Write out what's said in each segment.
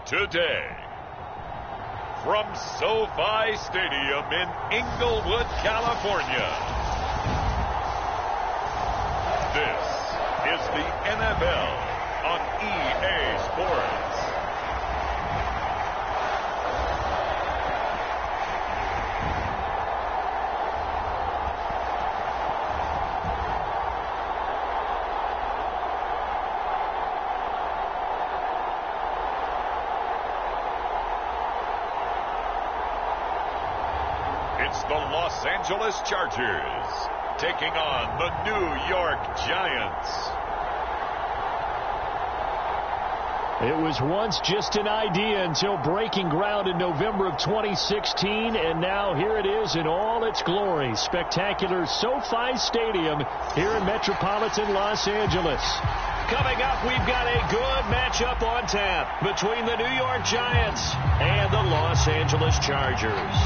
today. From SoFi Stadium in Inglewood, California, this is the NFL on EA Sports. It's the Los Angeles Chargers taking on the New York Giants. It was once just an idea until breaking ground in November of 2016, and now here it is in all its glory. Spectacular SoFi Stadium here in metropolitan Los Angeles. Coming up, we've got a good matchup on tap between the New York Giants and the Los Angeles Chargers.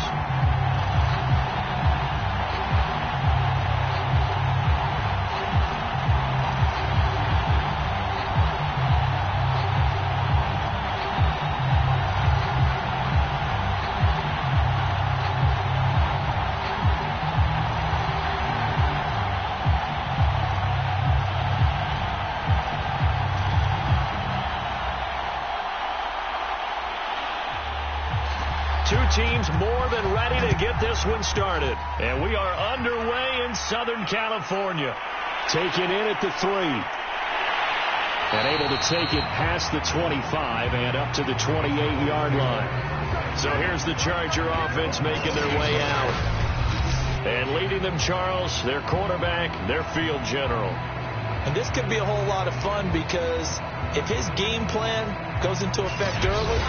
Two teams more than ready to get this one started. And we are underway in Southern California. Taking in at the 3. And able to take it past the 25 and up to the 28-yard line. So here's the Charger offense making their way out. And leading them, Charles, their quarterback, their field general. And this could be a whole lot of fun because if his game plan goes into effect early,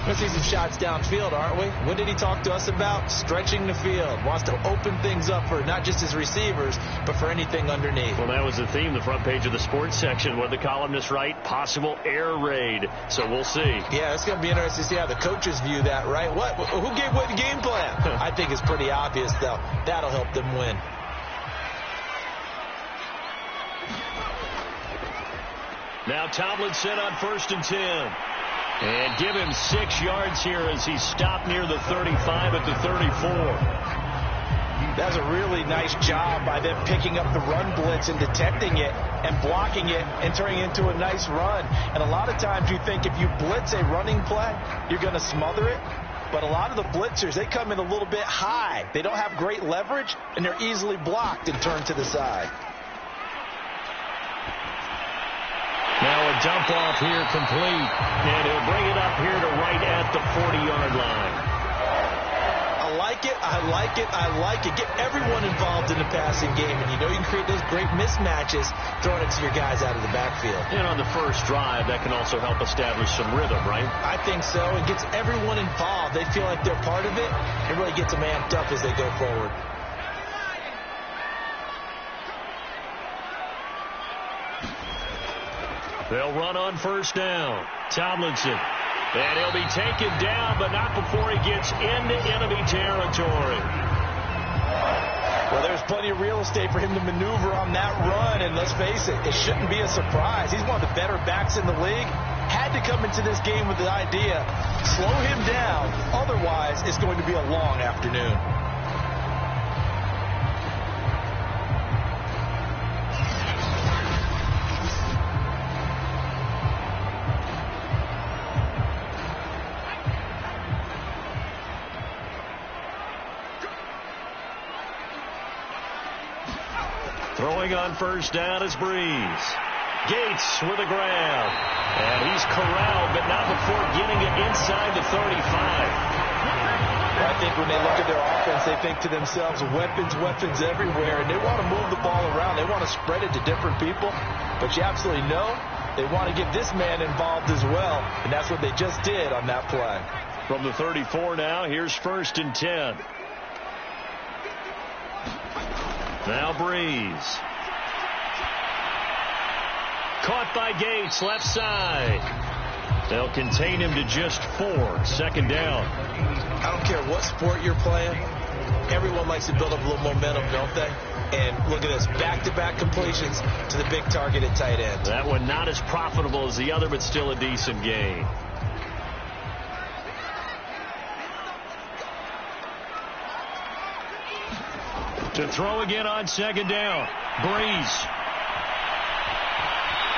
we're going to see some shots downfield, aren't we? What did he talk to us about? Stretching the field. Wants to open things up for not just his receivers, but for anything underneath. Well, that was the theme, the front page of the sports section. What the columnists write? Possible air raid. So we'll see. Yeah, it's going to be interesting to see how the coaches view that, right? Who gave what the game plan? I think it's pretty obvious, though. That'll help them win. Now Tomlinson on 1st and 10. And give him 6 yards here as he stopped near the 35 at the 34. That's a really nice job by them picking up the run blitz and detecting it and blocking it and turning it into a nice run. And a lot of times you think if you blitz a running play, you're going to smother it. But a lot of the blitzers, they come in a little bit high. They don't have great leverage, and they're easily blocked and turned to the side. Now a dump off here complete, and he'll bring it up here to right at the 40-yard line. I like it, I like it, I like it. Get everyone involved in the passing game, and you know you can create those great mismatches throwing it to your guys out of the backfield. And on the first drive, that can also help establish some rhythm, right? I think so. It gets everyone involved. They feel like they're part of it. It really gets them amped up as they go forward. They'll run on 1st down. Tomlinson. And he'll be taken down, but not before he gets into enemy territory. Well, there's plenty of real estate for him to maneuver on that run, and let's face it, it shouldn't be a surprise. He's one of the better backs in the league. Had to come into this game with the idea, slow him down, otherwise it's going to be a long afternoon. Throwing on 1st down is Breeze. Gates with a grab. And he's corralled, but not before getting it inside the 35. I think when they look at their offense, they think to themselves, weapons everywhere, and they want to move the ball around. They want to spread it to different people, but you absolutely know they want to get this man involved as well, and that's what they just did on that play. From the 34 now, here's 1st and 10. Now Breeze. Caught by Gates, left side. They'll contain him to just 4. 2nd down. I don't care what sport you're playing. Everyone likes to build up a little momentum, don't they? And look at this, back-to-back completions to the big target at tight end. That one not as profitable as the other, but still a decent gain. To throw again on second down. Breeze.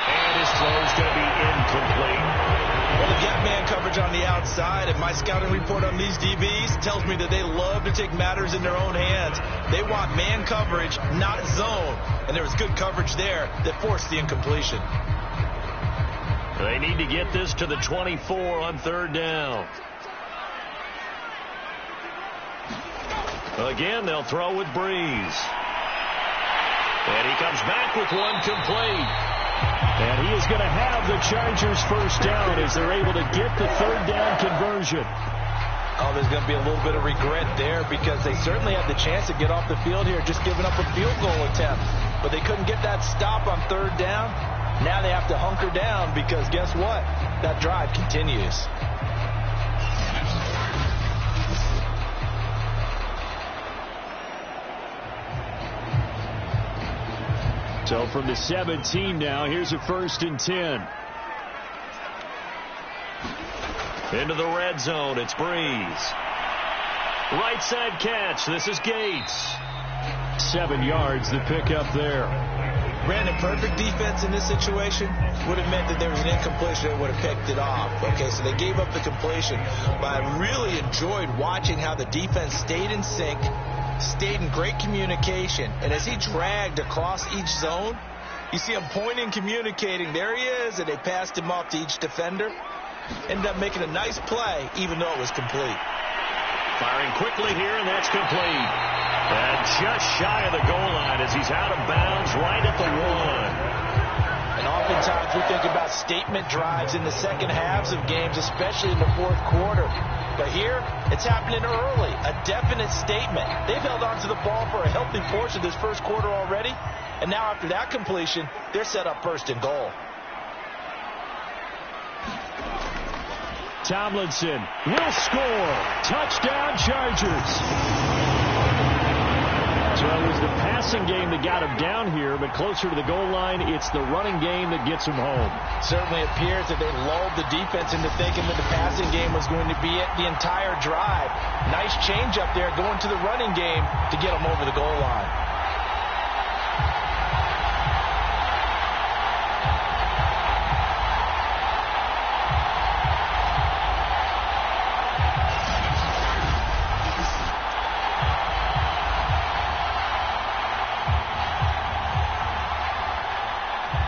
And his throw's going to be incomplete. Well, they get man coverage on the outside, and my scouting report on these DBs tells me that they love to take matters in their own hands. They want man coverage, not zone. And there was good coverage there that forced the incompletion. They need to get this to the 24 on third down. Again, they'll throw with Breeze. And he comes back with one complete. And he is going to have the Chargers first down as they're able to get the third down conversion. Oh, there's going to be a little bit of regret there because they certainly had the chance to get off the field here, just giving up a field goal attempt. But they couldn't get that stop on third down. Now they have to hunker down because guess what? That drive continues. So from the 17 now, here's a 1st and 10. Into the red zone, it's Breeze. Right side catch, this is Gates. 7 yards to pick up there. Brandon, perfect defense in this situation would have meant that there was an incompletion that would have picked it off. Okay, so they gave up the completion. But I really enjoyed watching how the defense stayed in sync, stayed in great communication. And as he dragged across each zone, you see him pointing, communicating. There he is, and they passed him off to each defender. Ended up making a nice play, even though it was complete. Firing quickly here, and that's complete. And just shy of the goal line as he's out of bounds right at the 1. And oftentimes we think about statement drives in the second halves of games, especially in the fourth quarter. But here, it's happening early, a definite statement. They've held on to the ball for a healthy portion of this first quarter already. And now after that completion, they're set up 1st and goal. Tomlinson will score. Touchdown, Chargers. So it was the passing game that got him down here, but closer to the goal line, it's the running game that gets him home. Certainly appears that they lulled the defense into thinking that the passing game was going to be it the entire drive. Nice change up there going to the running game to get them over the goal line.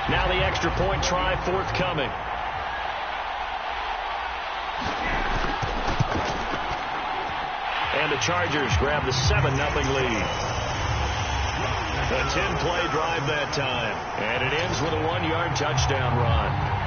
Now the extra point try forthcoming. And the Chargers grab the 7-0 lead. A 10-play drive that time. And it ends with a 1-yard touchdown run.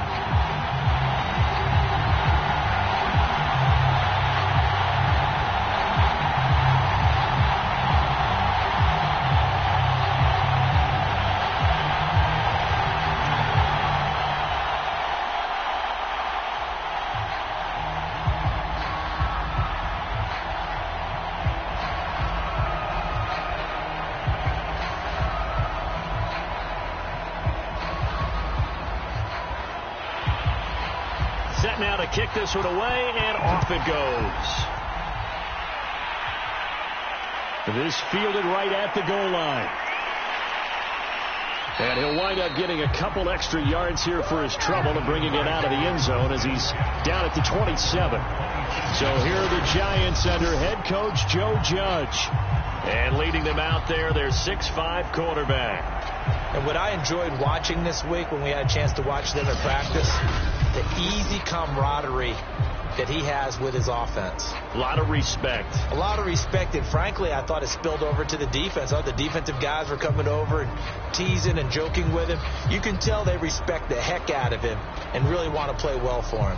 Set now to kick this one away, and off it goes. This fielded right at the goal line. And he'll wind up getting a couple extra yards here for his trouble and bringing it out of the end zone as he's down at the 27. So here are the Giants under head coach Joe Judge. And leading them out there, their 6'5" quarterback. And what I enjoyed watching this week when we had a chance to watch them at practice, the easy camaraderie that he has with his offense. A lot of respect. A lot of respect, and frankly, I thought it spilled over to the defense. Oh, the defensive guys were coming over and teasing and joking with him. You can tell they respect the heck out of him and really want to play well for him.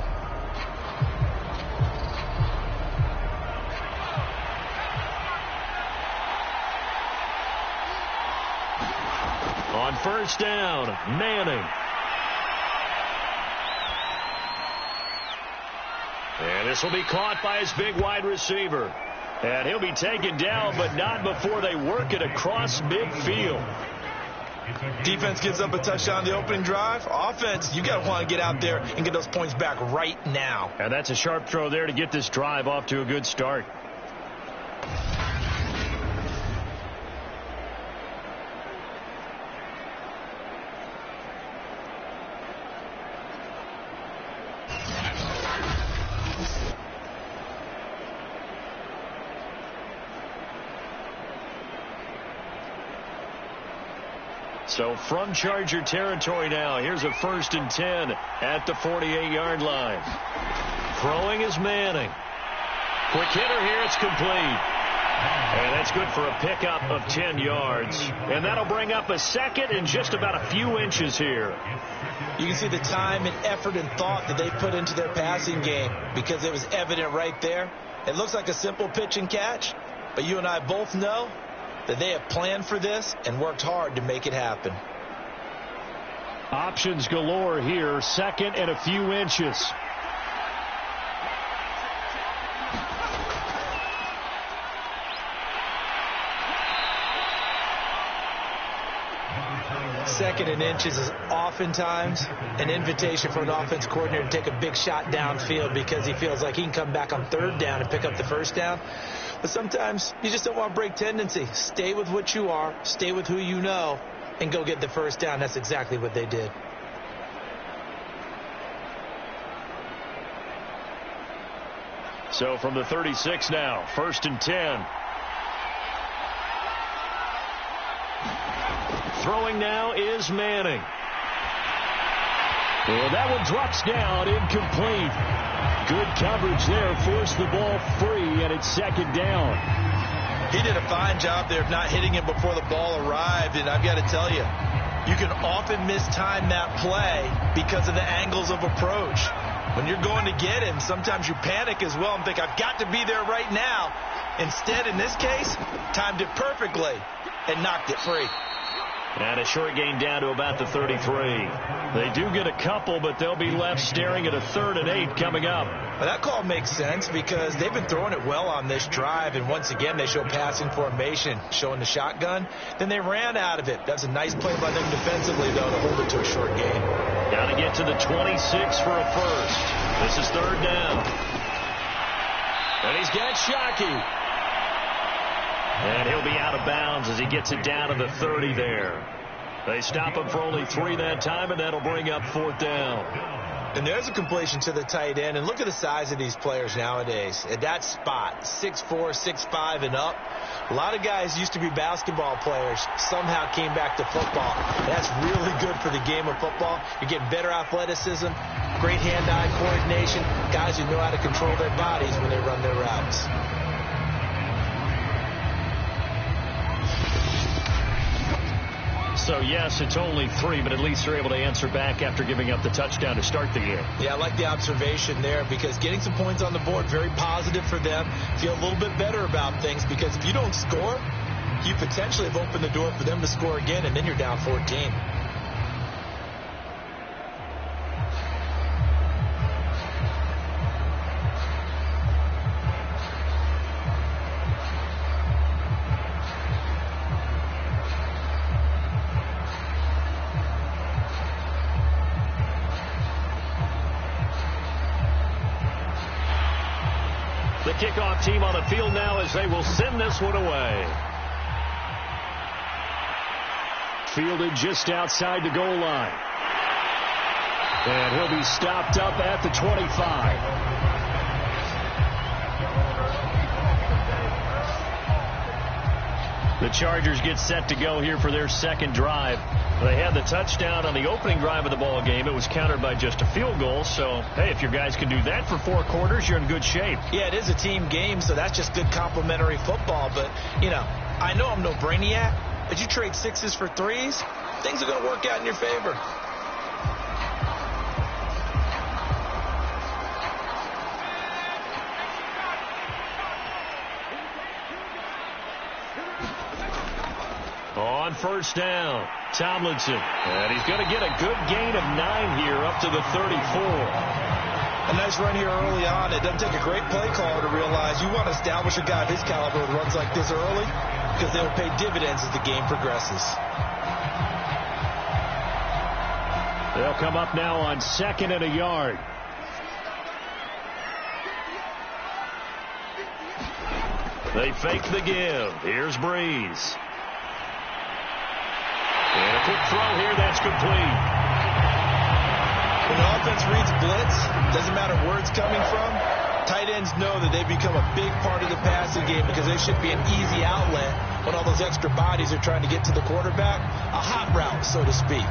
On first down, Manning. And this will be caught by his big wide receiver. And he'll be taken down, but not before they work it across midfield. Defense gives up a touchdown the opening drive. Offense, you got to want to get out there and get those points back right now. And that's a sharp throw there to get this drive off to a good start. So from Charger territory now, here's a 1st and 10 at the 48-yard line. Throwing is Manning. Quick hitter here, it's complete. And that's good for a pickup of 10 yards. And that'll bring up a 2nd and just about a few inches here. You can see the time and effort and thought that they put into their passing game because it was evident right there. It looks like a simple pitch and catch, but you and I both know that they have planned for this and worked hard to make it happen. Options galore here, 2nd and a few inches. Second and inches is oftentimes an invitation for an offense coordinator to take a big shot downfield because he feels like he can come back on 3rd down and pick up the 1st down. But sometimes you just don't want to break tendency. Stay with what you are, stay with who you know, and go get the 1st down. That's exactly what they did. So from the 36 now, 1st and 10. Throwing now is Manning. Well, that one drops down, incomplete. Good coverage there, forced the ball free, and it's 2nd down. He did a fine job there of not hitting him before the ball arrived, and I've got to tell you, you can often mistime that play because of the angles of approach. When you're going to get him, sometimes you panic as well and think, I've got to be there right now. Instead, in this case, timed it perfectly and knocked it free. And a short gain down to about the 33. They do get a couple, but they'll be left staring at a 3rd and 8 coming up. Well, that call makes sense because they've been throwing it well on this drive, and once again they show passing formation, showing the shotgun. Then they ran out of it. That's a nice play by them defensively, though, to hold it to a short gain. Got to get to the 26 for a 1st. This is 3rd down. And he's got Shockey. And he'll be out of bounds as he gets it down to the 30 there. They stop him for only 3 that time, and that'll bring up 4th down. And there's a completion to the tight end. And look at the size of these players nowadays. At that spot, 6'4", 6'5", and up. A lot of guys used to be basketball players, somehow came back to football. That's really good for the game of football. You're getting better athleticism, great hand-eye coordination, guys who know how to control their bodies when they run their routes. So, yes, it's only 3, but at least they're able to answer back after giving up the touchdown to start the game. Yeah, I like the observation there because getting some points on the board, very positive for them. Feel a little bit better about things because if you don't score, you potentially have opened the door for them to score again, and then you're down 14. The kickoff team on the field now as they will send this one away. Fielded just outside the goal line. And he'll be stopped up at the 25. The Chargers get set to go here for their 2nd drive. They had the touchdown on the opening drive of the ball game. It was countered by just a field goal. So, hey, if your guys can do that for 4 quarters, you're in good shape. Yeah, it is a team game, so that's just good complimentary football. But, you know, I know I'm no brainiac, but you trade 6s for 3s, things are going to work out in your favor. On 1st down, Tomlinson. And he's going to get a good gain of 9 here up to the 34. A nice run here early on. It doesn't take a great play caller to realize you want to establish a guy of his caliber with runs like this early because they'll pay dividends as the game progresses. They'll come up now on 2nd and a yard. They fake the give. Here's Breeze. And a quick throw here, that's complete. When the offense reads blitz, doesn't matter where it's coming from, tight ends know that they become a big part of the passing passing game because there should be an easy outlet when all those extra bodies are trying to get to the quarterback. A hot route, so to speak.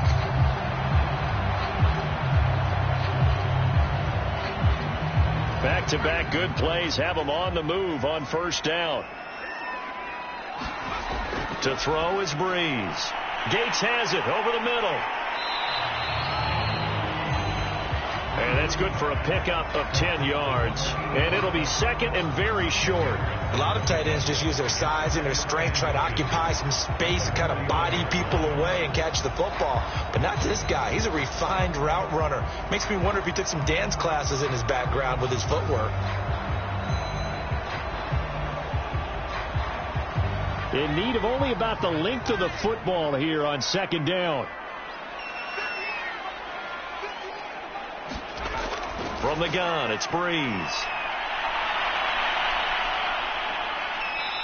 Back-to-back good plays have him on the move on first down. To throw is Breeze. Gates has it over the middle. And that's good for a pickup of 10 yards. And it'll be second and very short. A lot of tight ends just use their size and their strength, try to occupy some space and kind of body people away and catch the football. But not this guy. He's a refined route runner. Makes me wonder if he took some dance classes in his background with his footwork. In need of only about the length of the football here on second down. From the gun, it's Breeze.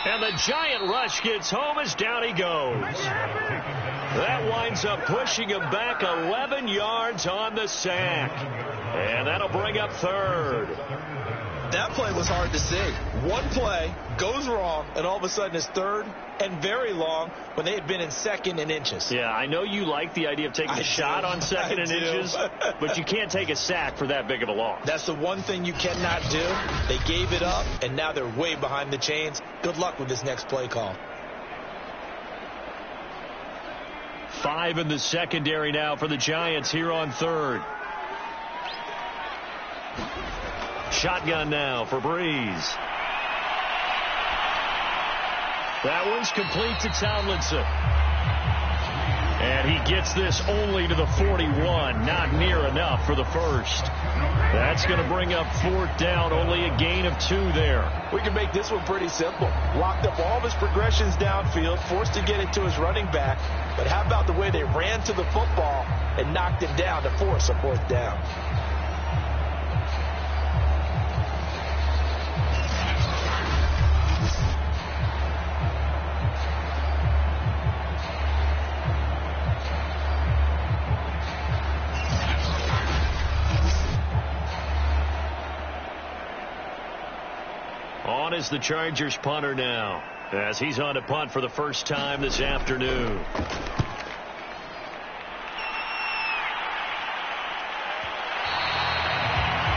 And the giant rush gets home as down he goes. That winds up pushing him back 11 yards on the sack. And that'll bring up third. That play was hard to see. One play goes wrong, and all of a sudden it's third and very long when they had been in second and inches. Yeah, I know you like the idea of taking a shot on second and inches, but you can't take a sack for that big of a loss. That's the one thing you cannot do. They gave it up, and now they're way behind the chains. Good luck with this next play call. 5 in the secondary now for the Giants here on third. Shotgun now for Breeze. That one's complete to Tomlinson. And he gets this only to the 41. Not near enough for the first. That's going to bring up fourth down. Only a gain of 2 there. We can make this one pretty simple. Locked up all of his progressions downfield, forced to get it to his running back. But how about the way they ran to the football and knocked him down to force a fourth down? On is the Chargers punter now, as he's on to punt for the first time this afternoon.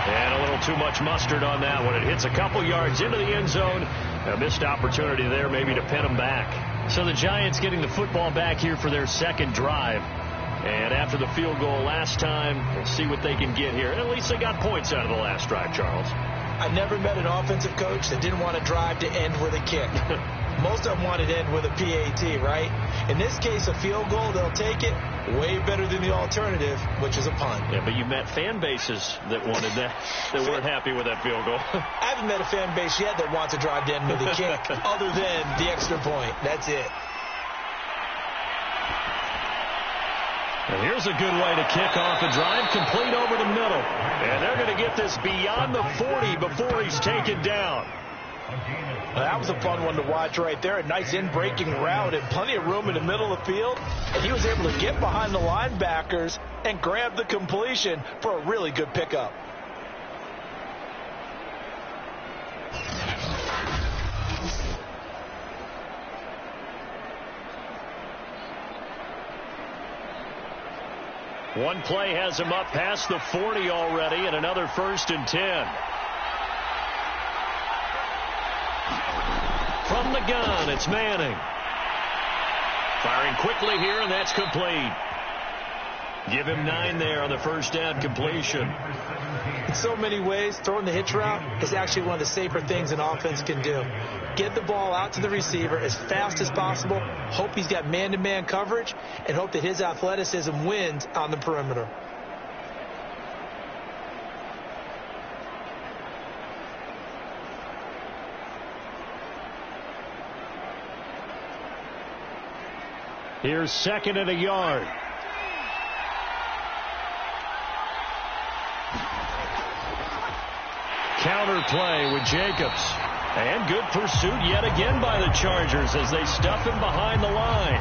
And a little too much mustard on that one. It hits a couple yards into the end zone. A missed opportunity there maybe to pin him back. So the Giants getting the football back here for their second drive. And after the field goal last time, we'll see what they can get here. At least they got points out of the last drive, Charles. I never met an offensive coach that didn't want to drive to end with a kick. Most of them wanted to end with a PAT, right? In this case, a field goal, they'll take it. Way better than the alternative, which is a punt. Yeah, but you met fan bases that wanted that, that weren't happy with that field goal. I haven't met a fan base yet that wants to drive to end with a kick, other than the extra point. That's it. And here's a good way to kick off a drive, complete over the middle. And they're going to get this beyond the 40 before he's taken down. Well, that was a fun one to watch right there. A nice in-breaking route and plenty of room in the middle of the field. And he was able to get behind the linebackers and grab the completion for a really good pickup. One play has him up past the 40 already, and another 1st and 10. From the gun, it's Manning. Firing quickly here, and that's complete. Give him 9 there on the first down completion. In so many ways, throwing the hitch route is actually one of the safer things an offense can do. Get the ball out to the receiver as fast as possible, hope he's got man-to-man coverage, and hope that his athleticism wins on the perimeter. Here's 2nd and a yard. Counter play with Jacobs. And good pursuit yet again by the Chargers as they stuff him behind the line.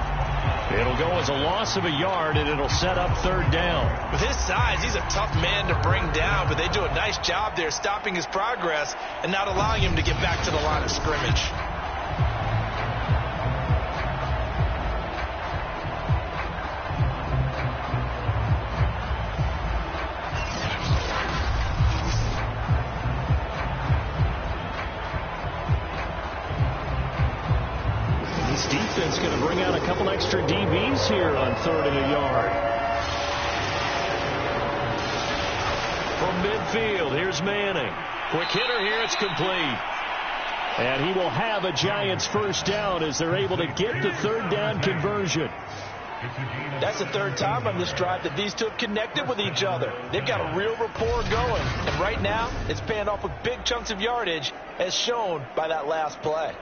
It'll go as a loss of a yard, and it'll set up 3rd down. With his size, he's a tough man to bring down, but they do a nice job there stopping his progress and not allowing him to get back to the line of scrimmage. Defense going to bring out a couple extra DBs here on 3rd and a yard. From midfield, here's Manning. Quick hitter here, it's complete. And he will have a Giants first down as they're able to get the 3rd down conversion. That's the 3rd time on this drive that these two have connected with each other. They've got a real rapport going. And right now, it's paying off with big chunks of yardage as shown by that last play.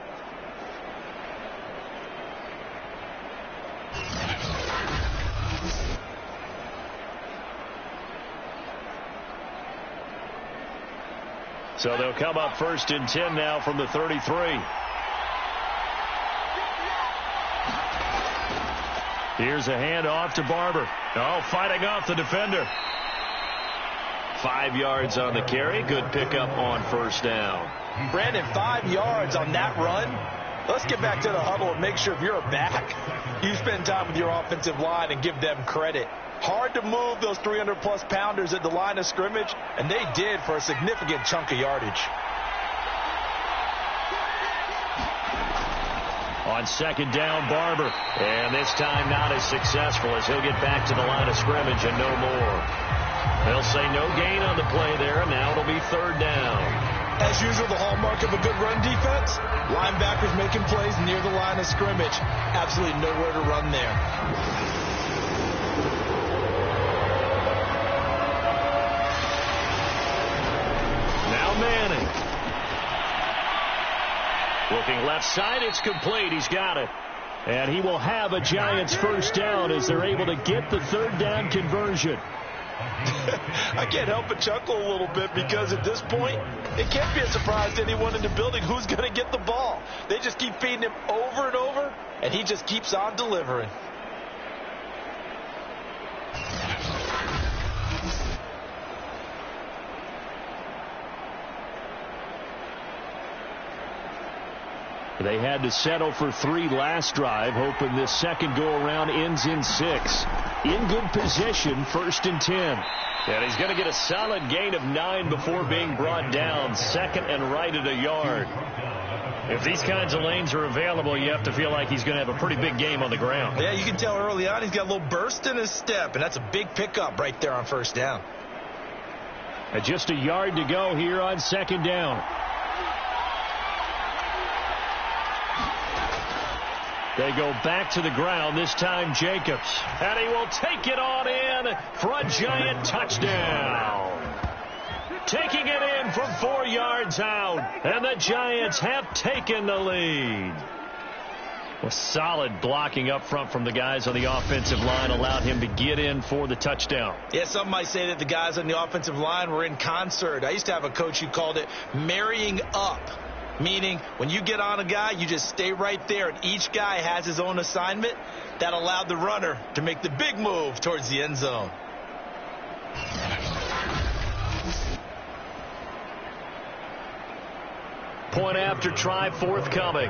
So they'll come up 1st and 10 now from the 33. Here's a handoff to Barber. Oh, fighting off the defender. 5 yards on the carry. Good pickup on 1st down. Brandon, 5 yards on that run. Let's get back to the huddle and make sure if you're a back, you spend time with your offensive line and give them credit. Hard to move those 300-plus pounders at the line of scrimmage, and they did for a significant chunk of yardage. On 2nd down, Barber. And this time not as successful as he'll get back to the line of scrimmage and no more. They'll say no gain on the play there, and now it'll be 3rd down. As usual, the hallmark of a good run defense, linebackers making plays near the line of scrimmage. Absolutely nowhere to run there. Manning. Looking left side, it's complete. He's got it. And he will have a Giants first down as they're able to get the 3rd down conversion. I can't help but chuckle a little bit because at this point, it can't be a surprise to anyone in the building who's going to get the ball. They just keep feeding him over and over, and he just keeps on delivering. They had to settle for 3 last drive, hoping this second go-around ends in 6. In good position, 1st and 10. And he's going to get a solid gain of 9 before being brought down. 2nd and right at a yard. If these kinds of lanes are available, you have to feel like he's going to have a pretty big game on the ground. Yeah, you can tell early on he's got a little burst in his step, and that's a big pickup right there on 1st down. And just a yard to go here on 2nd down. They go back to the ground, this time Jacobs. And he will take it on in for a Giant touchdown. Taking it in from 4 yards out. And the Giants have taken the lead. A solid blocking up front from the guys on the offensive line allowed him to get in for the touchdown. Yeah, some might say that the guys on the offensive line were in concert. I used to have a coach who called it marrying up. Meaning, when you get on a guy, you just stay right there, and each guy has his own assignment. That allowed the runner to make the big move towards the end zone. Point after try forthcoming.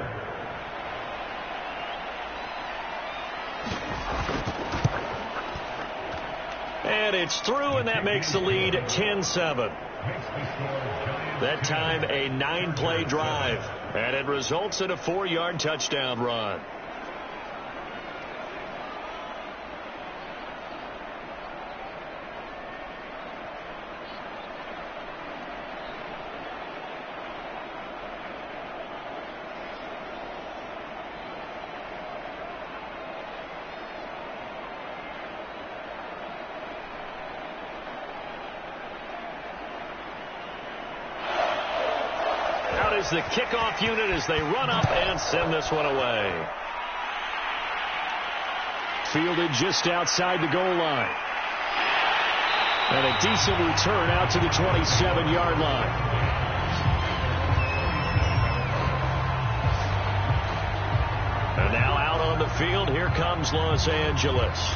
And it's through, and that makes the lead 10-7. That time a 9-play drive, and it results in a 4-yard touchdown run. Is the kickoff unit as they run up and send this one away. Fielded just outside the goal line. And a decent return out to the 27-yard line. And now out on the field, here comes Los Angeles.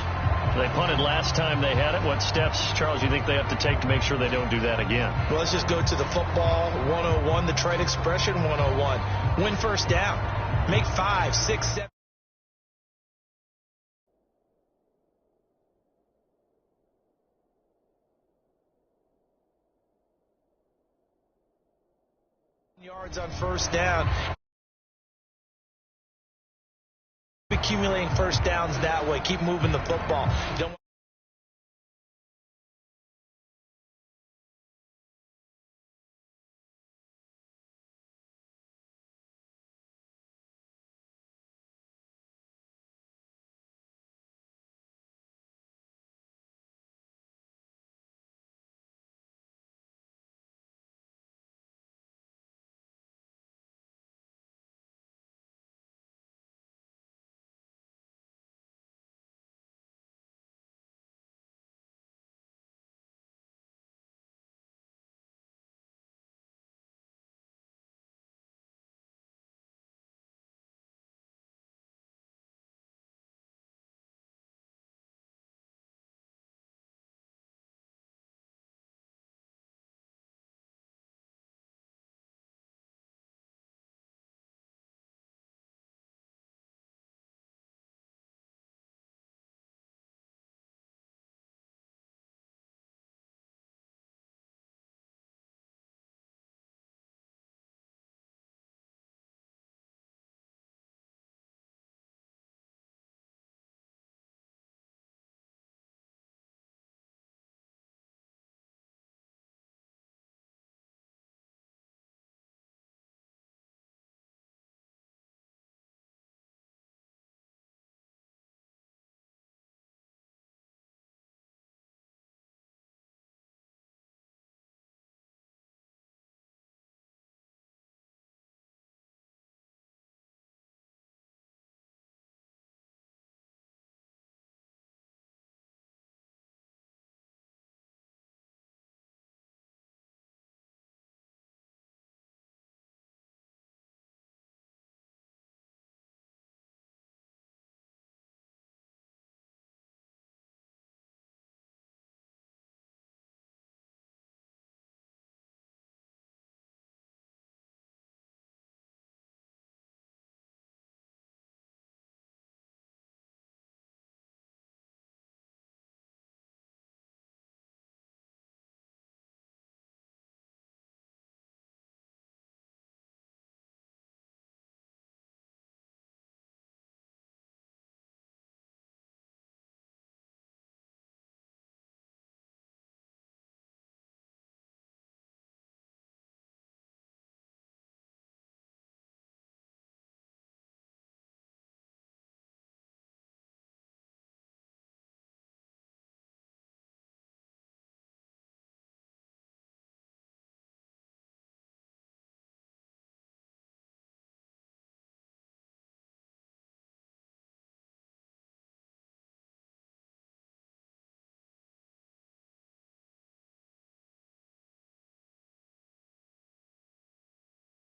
They punted last time they had it. What steps, Charles, do you think they have to take to make sure they don't do that again? Well, let's just go to the football 101, the trade expression 101. Win first down. Make 5, 6, 7. Yards on first down. Accumulating first downs that way. Keep moving the football. Don't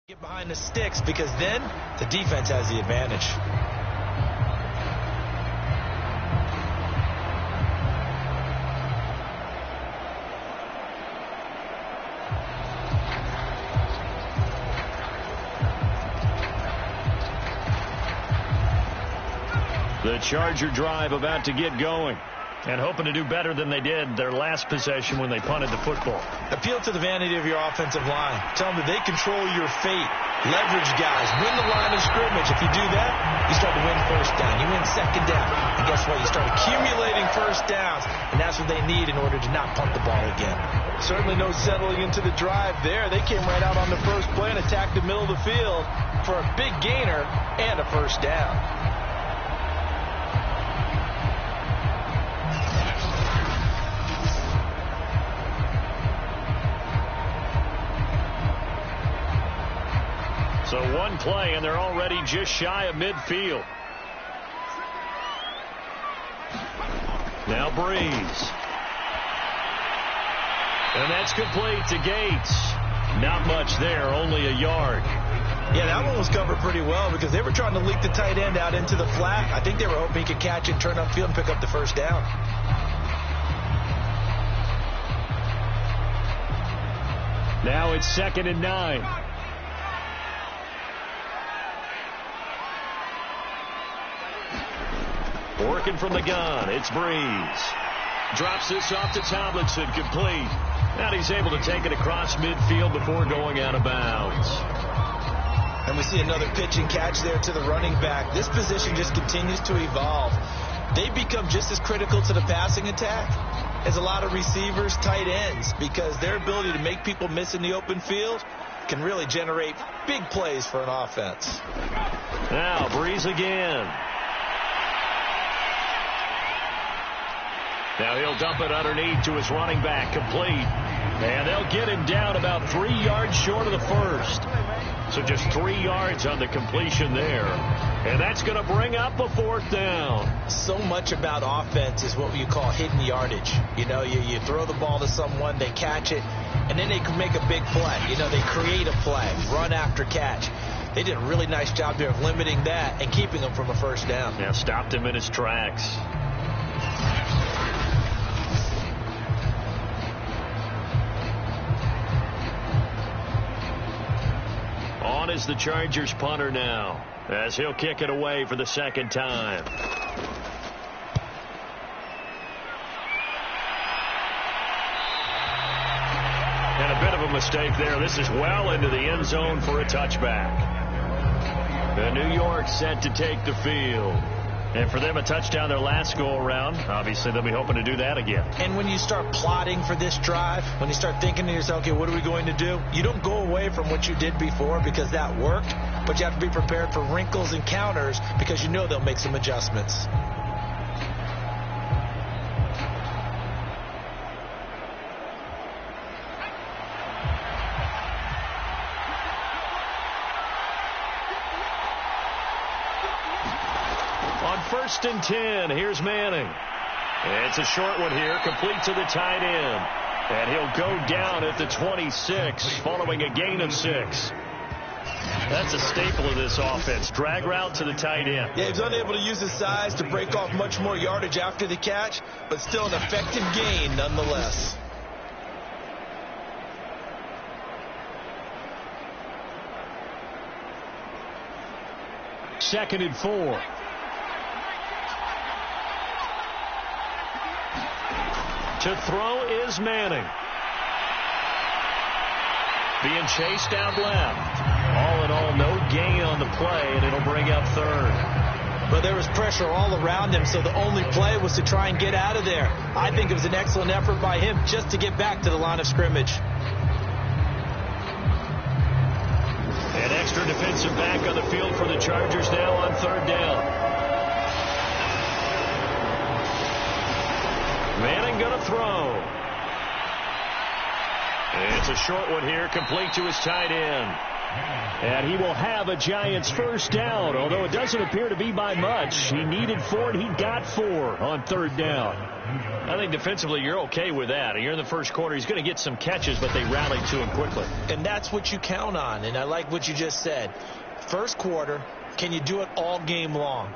get behind the sticks, because then the defense has the advantage. The Charger drive about to get going, and hoping to do better than they did their last possession when they punted the football. Appeal to the vanity of your offensive line. Tell them that they control your fate. Leverage guys. Win the line of scrimmage. If you do that, you start to win first down. You win second down. And guess what? You start accumulating first downs. And that's what they need in order to not punt the ball again. Certainly no settling into the drive there. They came right out on the first play and attacked the middle of the field for a big gainer and a first down. So one play, and they're already just shy of midfield. Now Breeze. And that's complete to Gates. Not much there, only a yard. Yeah, that one was covered pretty well because they were trying to leak the tight end out into the flat. I think they were hoping he could catch it, turn upfield, and pick up the first down. Now it's 2nd and 9. Working from the gun, it's Breeze. Drops this off to Tomlinson, complete. And he's able to take it across midfield before going out of bounds. And we see another pitch and catch there to the running back. This position just continues to evolve. They become just as critical to the passing attack as a lot of receivers, tight ends, because their ability to make people miss in the open field can really generate big plays for an offense. Now, Breeze again. Now he'll dump it underneath to his running back, complete. And they'll get him down about 3 yards short of the first. So just 3 yards on the completion there. And that's going to bring up a 4th down. So much about offense is what you call hidden yardage. You know, you throw the ball to someone, they catch it, and then they can make a big play. You know, they create a play, run after catch. They did a really nice job there of limiting that and keeping him from a 1st down. Yeah, stopped him in his tracks. On is the Chargers punter now, as he'll kick it away for the 2nd time. And a bit of a mistake there. This is well into the end zone for a touchback. The New York set to take the field. And for them, a touchdown their last go-around. Obviously, they'll be hoping to do that again. And when you start plotting for this drive, when you start thinking to yourself, okay, what are we going to do? You don't go away from what you did before because that worked, but you have to be prepared for wrinkles and counters because you know they'll make some adjustments. On 1st and 10, here's Manning. It's a short one here, complete to the tight end. And he'll go down at the 26, following a gain of 6. That's a staple of this offense. Drag route to the tight end. Yeah, he's unable to use his size to break off much more yardage after the catch, but still an effective gain nonetheless. Second and 4. To throw is Manning. Being chased out left. All in all, no gain on the play, and it'll bring up 3rd. But there was pressure all around him, so the only play was to try and get out of there. I think it was an excellent effort by him just to get back to the line of scrimmage. An extra defensive back on the field for the Chargers now on 3rd down. Manning going to throw. It's a short one here, complete to his tight end. And he will have a Giants 1st down, although it doesn't appear to be by much. He needed 4, and he got 4 on 3rd down. I think defensively you're okay with that. You're in the 1st quarter. He's going to get some catches, but they rallied to him quickly. And that's what you count on, and I like what you just said. 1st quarter, can you do it all game long?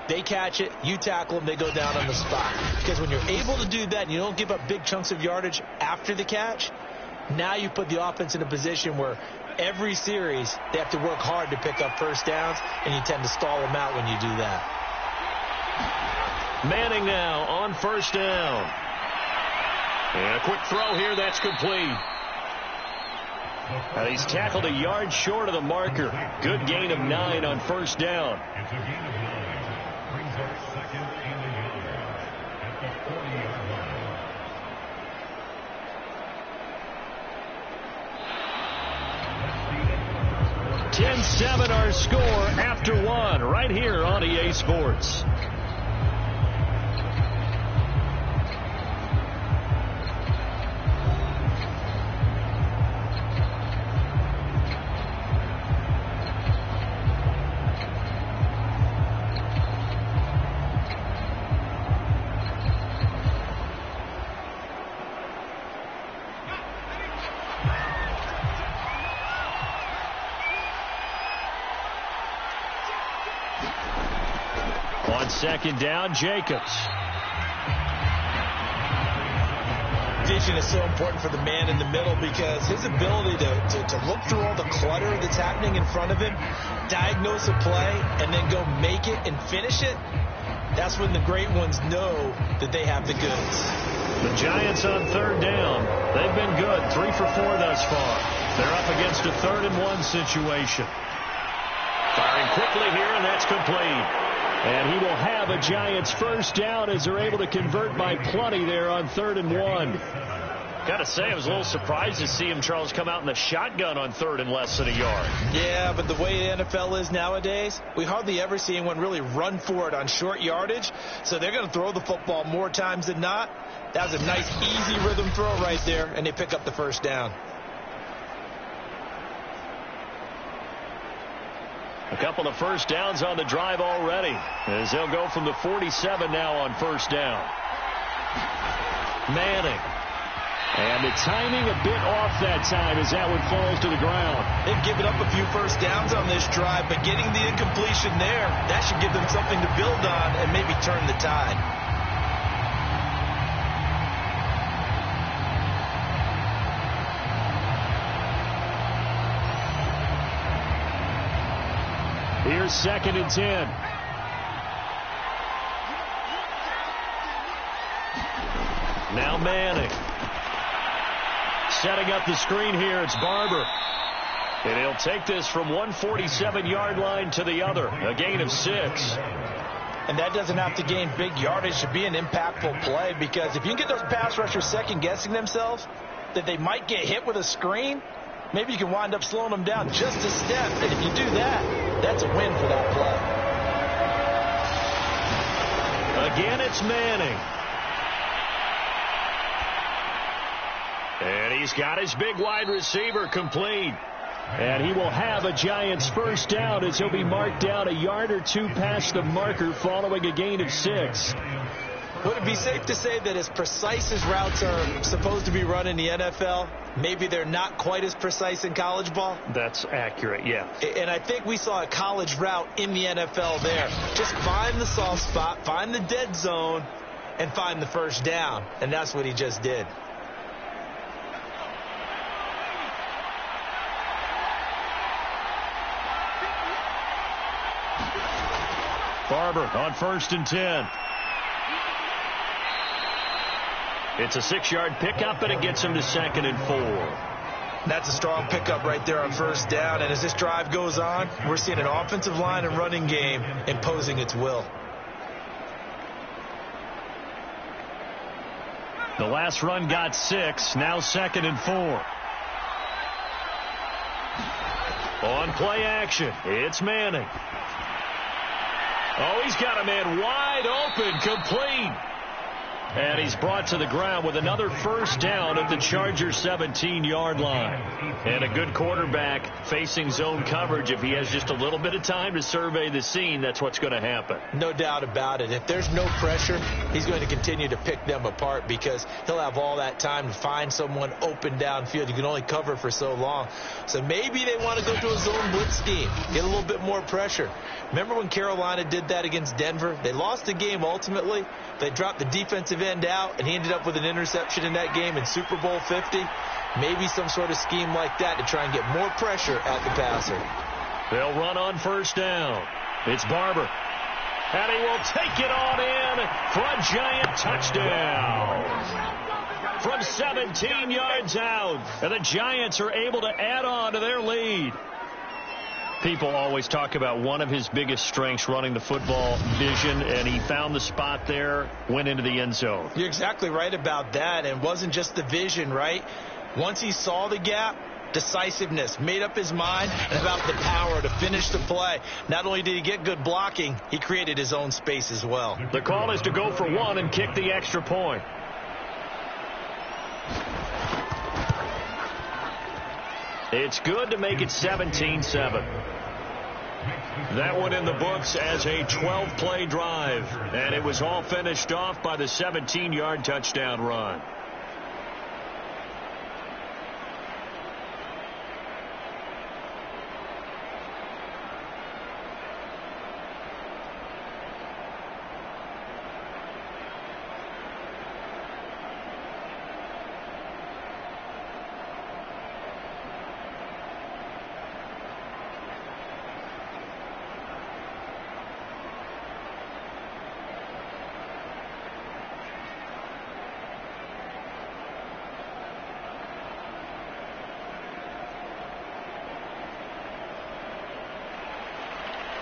They catch it, you tackle them, they go down on the spot. Because when you're able to do that and you don't give up big chunks of yardage after the catch, now you put the offense in a position where every series they have to work hard to pick up 1st downs, and you tend to stall them out when you do that. Manning now on 1st down. And a quick throw here, that's complete. And he's tackled a yard short of the marker. Good gain of 9 on 1st down. It's a gain of 9. Brings up 2nd and 11 at the 40-yard line. 10-7 our score after 1 right here on EA Sports. On 2nd down, Jacobs. Vision is so important for the man in the middle because his ability to look through all the clutter that's happening in front of him, diagnose a play, and then go make it and finish it, That's when the great ones know that they have the goods. The Giants on third down. They've been good, 3 for 4 thus far. They're up against a 3rd-and-1 situation. Firing quickly here, and that's complete. And he will have a Giants first down as they're able to convert by plenty there on 3rd-and-1. Gotta say, I was a little surprised to see him, Charles, come out in the shotgun on 3rd and less than a yard. Yeah, but the way the NFL is nowadays, we hardly ever see anyone really run for it on short yardage. So they're going to throw the football more times than not. That was a nice, easy rhythm throw right there, and they pick up the first down. A couple of first downs on the drive already, as they'll go from the 47 now on first down. Manning. And the timing a bit off that time as that one falls to the ground. They've given up a few first downs on this drive, but getting the incompletion there, that should give them something to build on and maybe turn the tide. Here's 2nd and 10. Now Manning. Setting up the screen here, it's Barber. And he'll take this from 147-yard line to the other, a gain of 6. And that doesn't have to gain big yardage to be an impactful play, because if you can get those pass rushers second-guessing themselves that they might get hit with a screen, maybe you can wind up slowing them down just a step. And if you do that, that's a win for that play. Again, it's Manning. And he's got his big wide receiver complete. And he will have a Giants first down as he'll be marked down a yard or two past the marker following a gain of 6. Would it be safe to say that as precise as routes are supposed to be run in the NFL, maybe they're not quite as precise in college ball? That's accurate, yeah. And I think we saw a college route in the NFL there. Just find the soft spot, find the dead zone, and find the first down. And that's what he just did. Barber on 1st and 10. It's a 6-yard pickup, and it gets him to 2nd and 4. That's a strong pickup right there on first down. And as this drive goes on, we're seeing an offensive line and running game imposing its will. The last run got 6, now 2nd and 4. On play action, it's Manning. Oh, he's got a man wide open, complete. And he's brought to the ground with another first down at the Chargers' 17-yard line. And a good quarterback facing zone coverage. If he has just a little bit of time to survey the scene, that's what's going to happen. No doubt about it. If there's no pressure, he's going to continue to pick them apart because he'll have all that time to find someone open downfield. You can only cover for so long. So maybe they want to go to a zone blitz scheme, get a little bit more pressure. Remember when Carolina did that against Denver? They lost the game ultimately. They dropped the defensive end out, and he ended up with an interception in that game in Super Bowl 50. Maybe some sort of scheme like that to try and get more pressure at the passer. They'll run on first down. It's Barber. And he will take it on in for a Giant touchdown. From 17 yards out, and the Giants are able to add on to their lead. People always talk about one of his biggest strengths, running the football, vision, and he found the spot there, went into the end zone. You're exactly right about that, and it wasn't just the vision, right? Once he saw the gap, decisiveness, made up his mind, and about the power to finish the play. Not only did he get good blocking, he created his own space as well. The call is to go for one and kick the extra point. It's good to make it 17-7. That one in the books as a 12-play drive, and it was all finished off by the 17-yard touchdown run.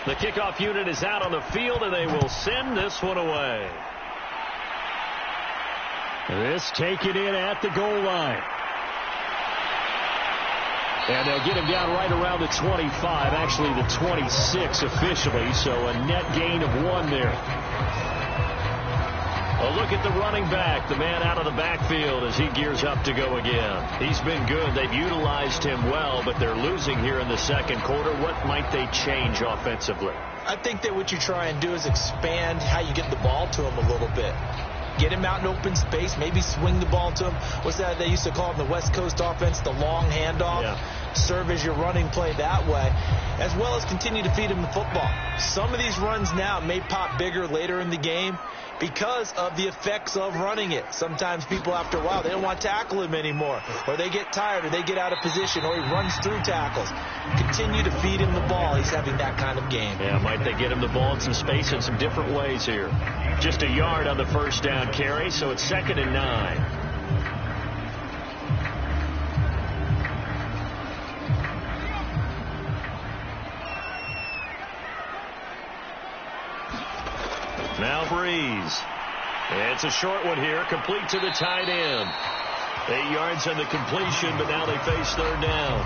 The kickoff unit is out on the field, and they will send this one away. This taken in at the goal line. And they'll get him down right around the 25, actually the 26 officially, so a net gain of 1 there. A look at the running back, the man out of the backfield as he gears up to go again. He's been good. They've utilized him well, but they're losing here in the second quarter. What might they change offensively? I think that what you try and do is expand how you get the ball to him a little bit. Get him out in open space, maybe swing the ball to him. What's that they used to call in the West Coast offense, the long handoff? Yeah. Serve as your running play that way, as well as continue to feed him the football. Some of these runs now may pop bigger later in the game because of the effects of running it. Sometimes people, after a while, they don't want to tackle him anymore, or they get tired, or they get out of position, or he runs through tackles. Continue to feed him the ball. He's having that kind of game. Yeah, might they get him the ball in some space in some different ways here. Just a yard on the first down carry, so it's 2nd and 9. Now Breeze. It's a short one here, complete to the tight end. 8 yards on the completion, but now they face 3rd down.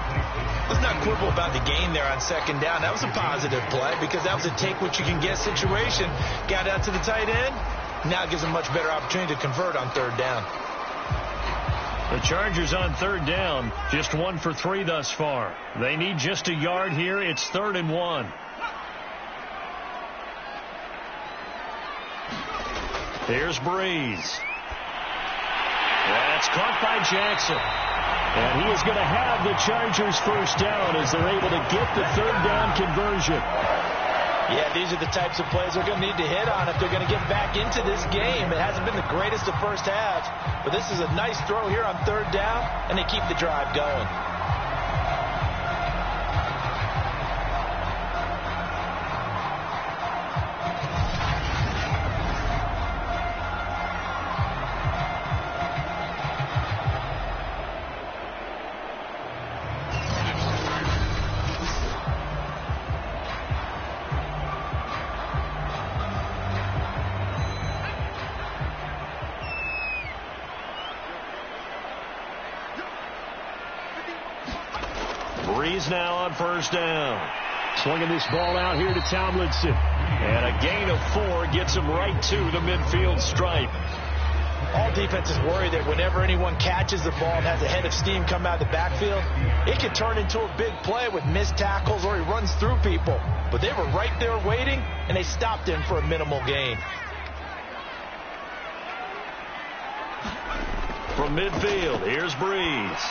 Let's not quibble about the gain there on 2nd down. That was a positive play because that was a take-what-you-can-get situation. Got out to the tight end. Now it gives them much better opportunity to convert on 3rd down. The Chargers on 3rd down, just 1 for 3 thus far. They need just a yard here. It's 3rd and 1. Here's Breeze. That's caught by Jackson. And he is going to have the Chargers first down as they're able to get the 3rd down conversion. Yeah, these are the types of plays they're going to need to hit on if they're going to get back into this game. It hasn't been the greatest of first halves, but this is a nice throw here on 3rd down, and they keep the drive going. Breeze now on 1st down. Swinging this ball out here to Tomlinson. And a gain of 4 gets him right to the midfield stripe. All defenses worry that whenever anyone catches the ball and has a head of steam come out of the backfield, it could turn into a big play with missed tackles or he runs through people. But they were right there waiting, and they stopped him for a minimal gain. From midfield, here's Breeze.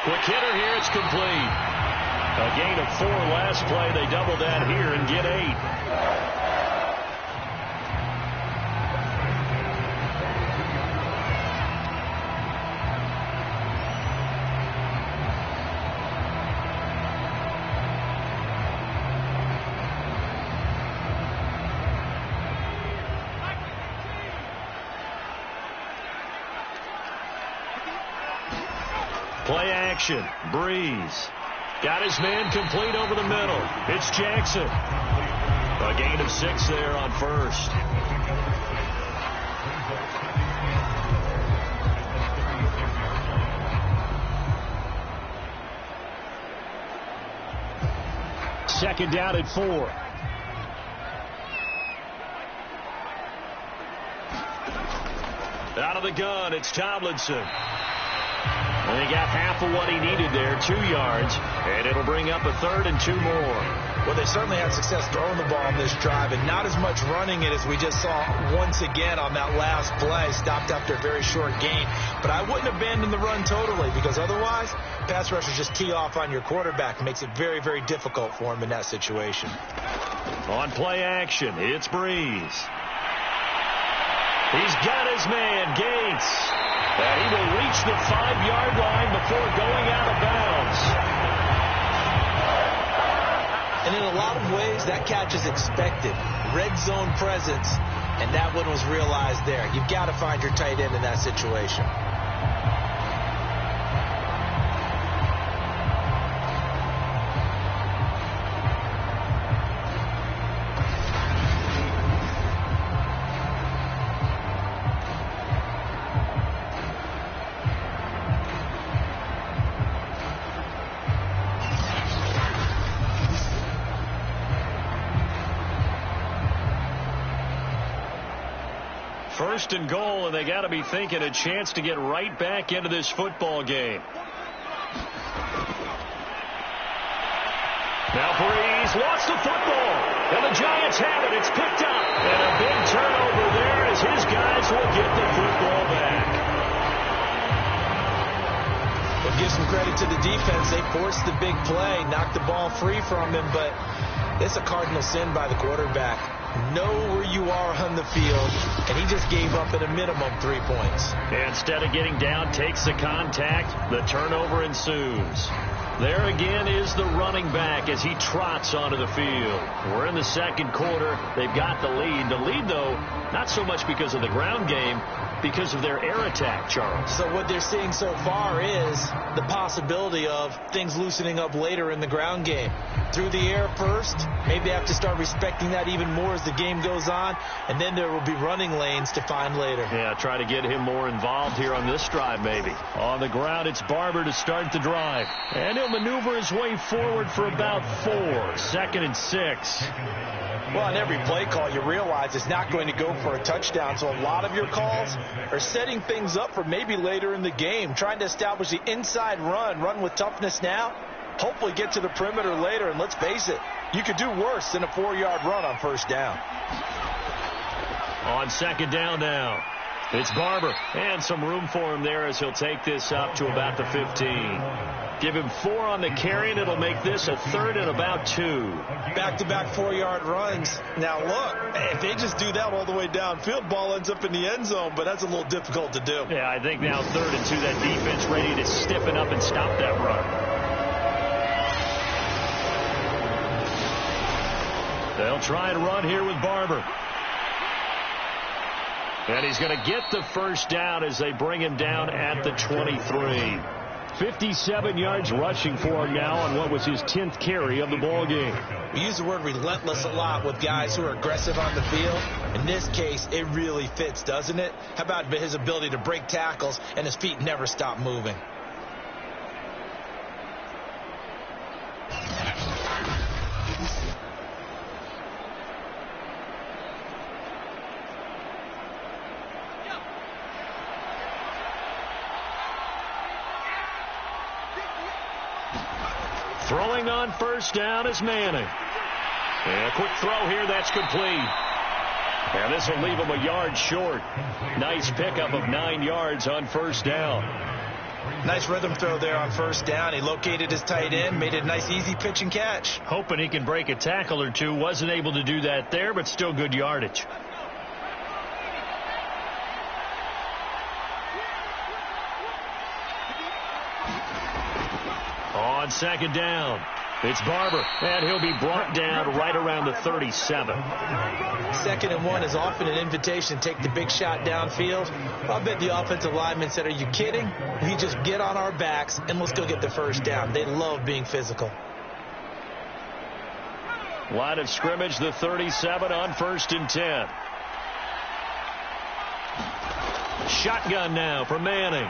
Quick hitter here, it's complete. A gain of 4 last play. They double that here and get 8. Play action. Breeze. Got his man complete over the middle. It's Jackson. A gain of 6 there on 1st. Second down at 4. Out of the gun, it's Tomlinson. And he got half of what he needed there, 2 yards, and it'll bring up a 3rd and 2 more. Well, they certainly had success throwing the ball on this drive, and not as much running it as we just saw once again on that last play. Stopped after a very short gain. But I wouldn't abandon the run totally, because otherwise, pass rushers just tee off on your quarterback. It makes it very, very difficult for him in that situation. On play action, it's Breeze. He's got his man, Gates. And he will reach the 5-yard line before going out of bounds. And in a lot of ways, that catch is expected. Red zone presence, and that one was realized there. You've got to find your tight end in that situation. First and goal, and they got to be thinking a chance to get right back into this football game. Now Breeze lost the football, and the Giants have it. It's picked up, and a big turnover there as his guys will get the football back. Well, give some credit to the defense. They forced the big play, knocked the ball free from him, but it's a cardinal sin by the quarterback. Know where you are on the field, and he just gave up at a minimum 3 points. Instead of getting down, takes the contact. The turnover ensues. There again is the running back as he trots onto the field. We're in the second quarter. They've got the lead. The lead, though, not so much because of the ground game, because of their air attack, Charles. So what they're seeing so far is the possibility of things loosening up later in the ground game. Through the air first, maybe have to start respecting that even more as the game goes on, and then there will be running lanes to find later. Yeah, try to get him more involved here on this drive, maybe. On the ground, it's Barber to start the drive. And he'll maneuver his way forward for about 4. 2nd and 6. Well, on every play call, you realize it's not going to go for a touchdown, so a lot of your calls are setting things up for maybe later in the game, trying to establish the inside run with toughness now, hopefully get to the perimeter later, and let's face it, you could do worse than a 4-yard run on first down. On second down now, it's Barber, and some room for him there as he'll take this up to about the 15. Give him 4 on the carry, and it'll make this a 3rd and about 2. Back-to-back 4-yard runs. Now, look, if they just do that all the way downfield, ball ends up in the end zone, but that's a little difficult to do. Yeah, I think now 3rd and 2, that defense ready to stiffen up and stop that run. They'll try and run here with Barber. And he's going to get the first down as they bring him down at the 23. 57 yards rushing for him now on what was his 10th carry of the ball game. We use the word relentless a lot with guys who are aggressive on the field. In this case, it really fits, doesn't it? How about his ability to break tackles and his feet never stop moving? Throwing on first down is Manning. And a quick throw here, that's complete. And this will leave him a yard short. Nice pickup of 9 yards on first down. Nice rhythm throw there on first down. He located his tight end, made it a nice easy pitch and catch. Hoping he can break a tackle or two. Wasn't able to do that there, but still good yardage. On second down, it's Barber, and he'll be brought down right around the 37. 2nd and 1 is often an invitation to take the big shot downfield. I bet the offensive lineman said, are you kidding? We just get on our backs and let's go get the first down. They love being physical. Line of scrimmage, the 37 on 1st and 10. Shotgun now for Manning.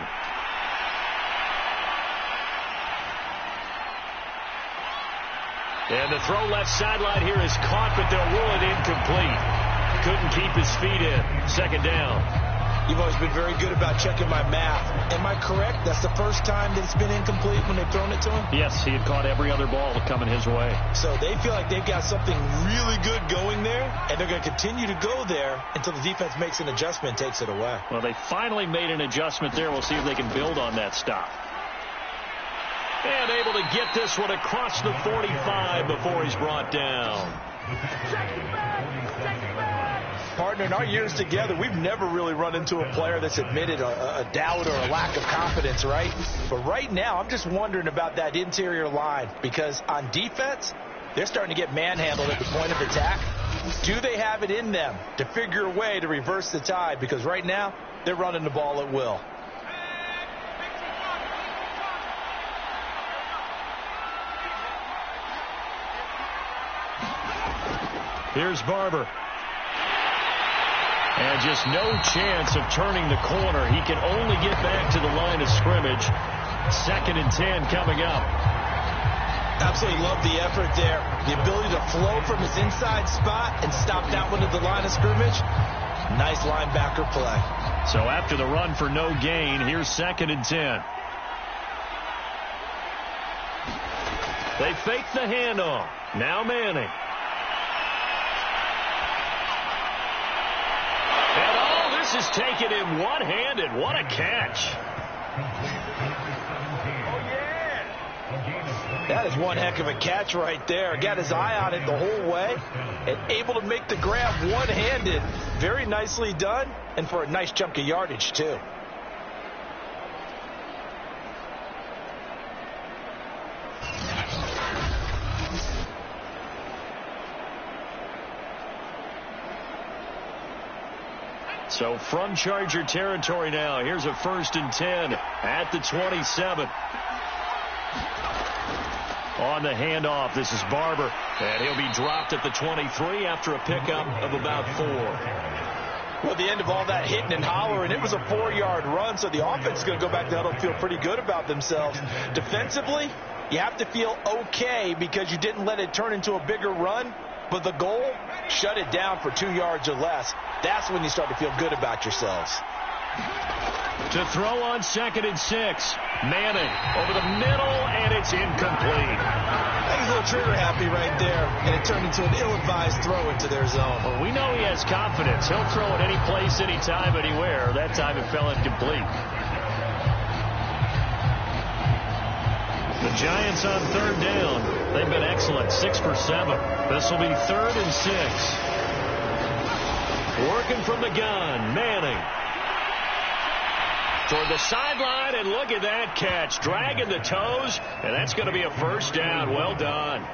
And the throw left sideline here is caught, but they'll rule it incomplete. Couldn't keep his feet in. 2nd down. You've always been very good about checking my math. Am I correct? That's the first time that it's been incomplete when they've thrown it to him? Yes, he had caught every other ball coming his way. So they feel like they've got something really good going there, and they're going to continue to go there until the defense makes an adjustment and takes it away. Well, they finally made an adjustment there. We'll see if they can build on that stop. And able to get this one across the 45 before he's brought down. Partner, in our years together, we've never really run into a player that's admitted a doubt or a lack of confidence, right? But right now, I'm just wondering about that interior line, because on defense, they're starting to get manhandled at the point of attack. Do they have it in them to figure a way to reverse the tide? Because right now, they're running the ball at will. Here's Barber. And just no chance of turning the corner. He can only get back to the line of scrimmage. 2nd and 10 coming up. Absolutely love the effort there. The ability to flow from his inside spot and stop that one at the line of scrimmage. Nice linebacker play. So after the run for no gain, here's 2nd and 10. They fake the handoff. Now Manning. And all this is taken in one-handed. What a catch. That is one heck of a catch right there. Got his eye on it the whole way and able to make the grab one-handed. Very nicely done, and for a nice chunk of yardage, too. So from Charger territory now, here's a 1st and 10 at the 27. On the handoff, this is Barber, and he'll be dropped at the 23 after a pickup of about 4. Well, at the end of all that hitting and hollering, it was a 4-yard run, so the offense is going to go back to huddle and feel pretty good about themselves. Defensively, you have to feel okay because you didn't let it turn into a bigger run, but the goal, shut it down for 2 yards or less. That's when you start to feel good about yourselves. To throw on 2nd and 6. Manning over the middle, and it's incomplete. He's a little trigger happy right there, and it turned into an ill-advised throw into their zone. Well, we know he has confidence. He'll throw it any place, anytime, anywhere. That time it fell incomplete. The Giants on 3rd down. They've been excellent, 6 for 7. This will be 3rd and 6. Working from the gun, Manning. Toward the sideline, and look at that catch. Dragging the toes, and that's going to be a 1st down. Well done.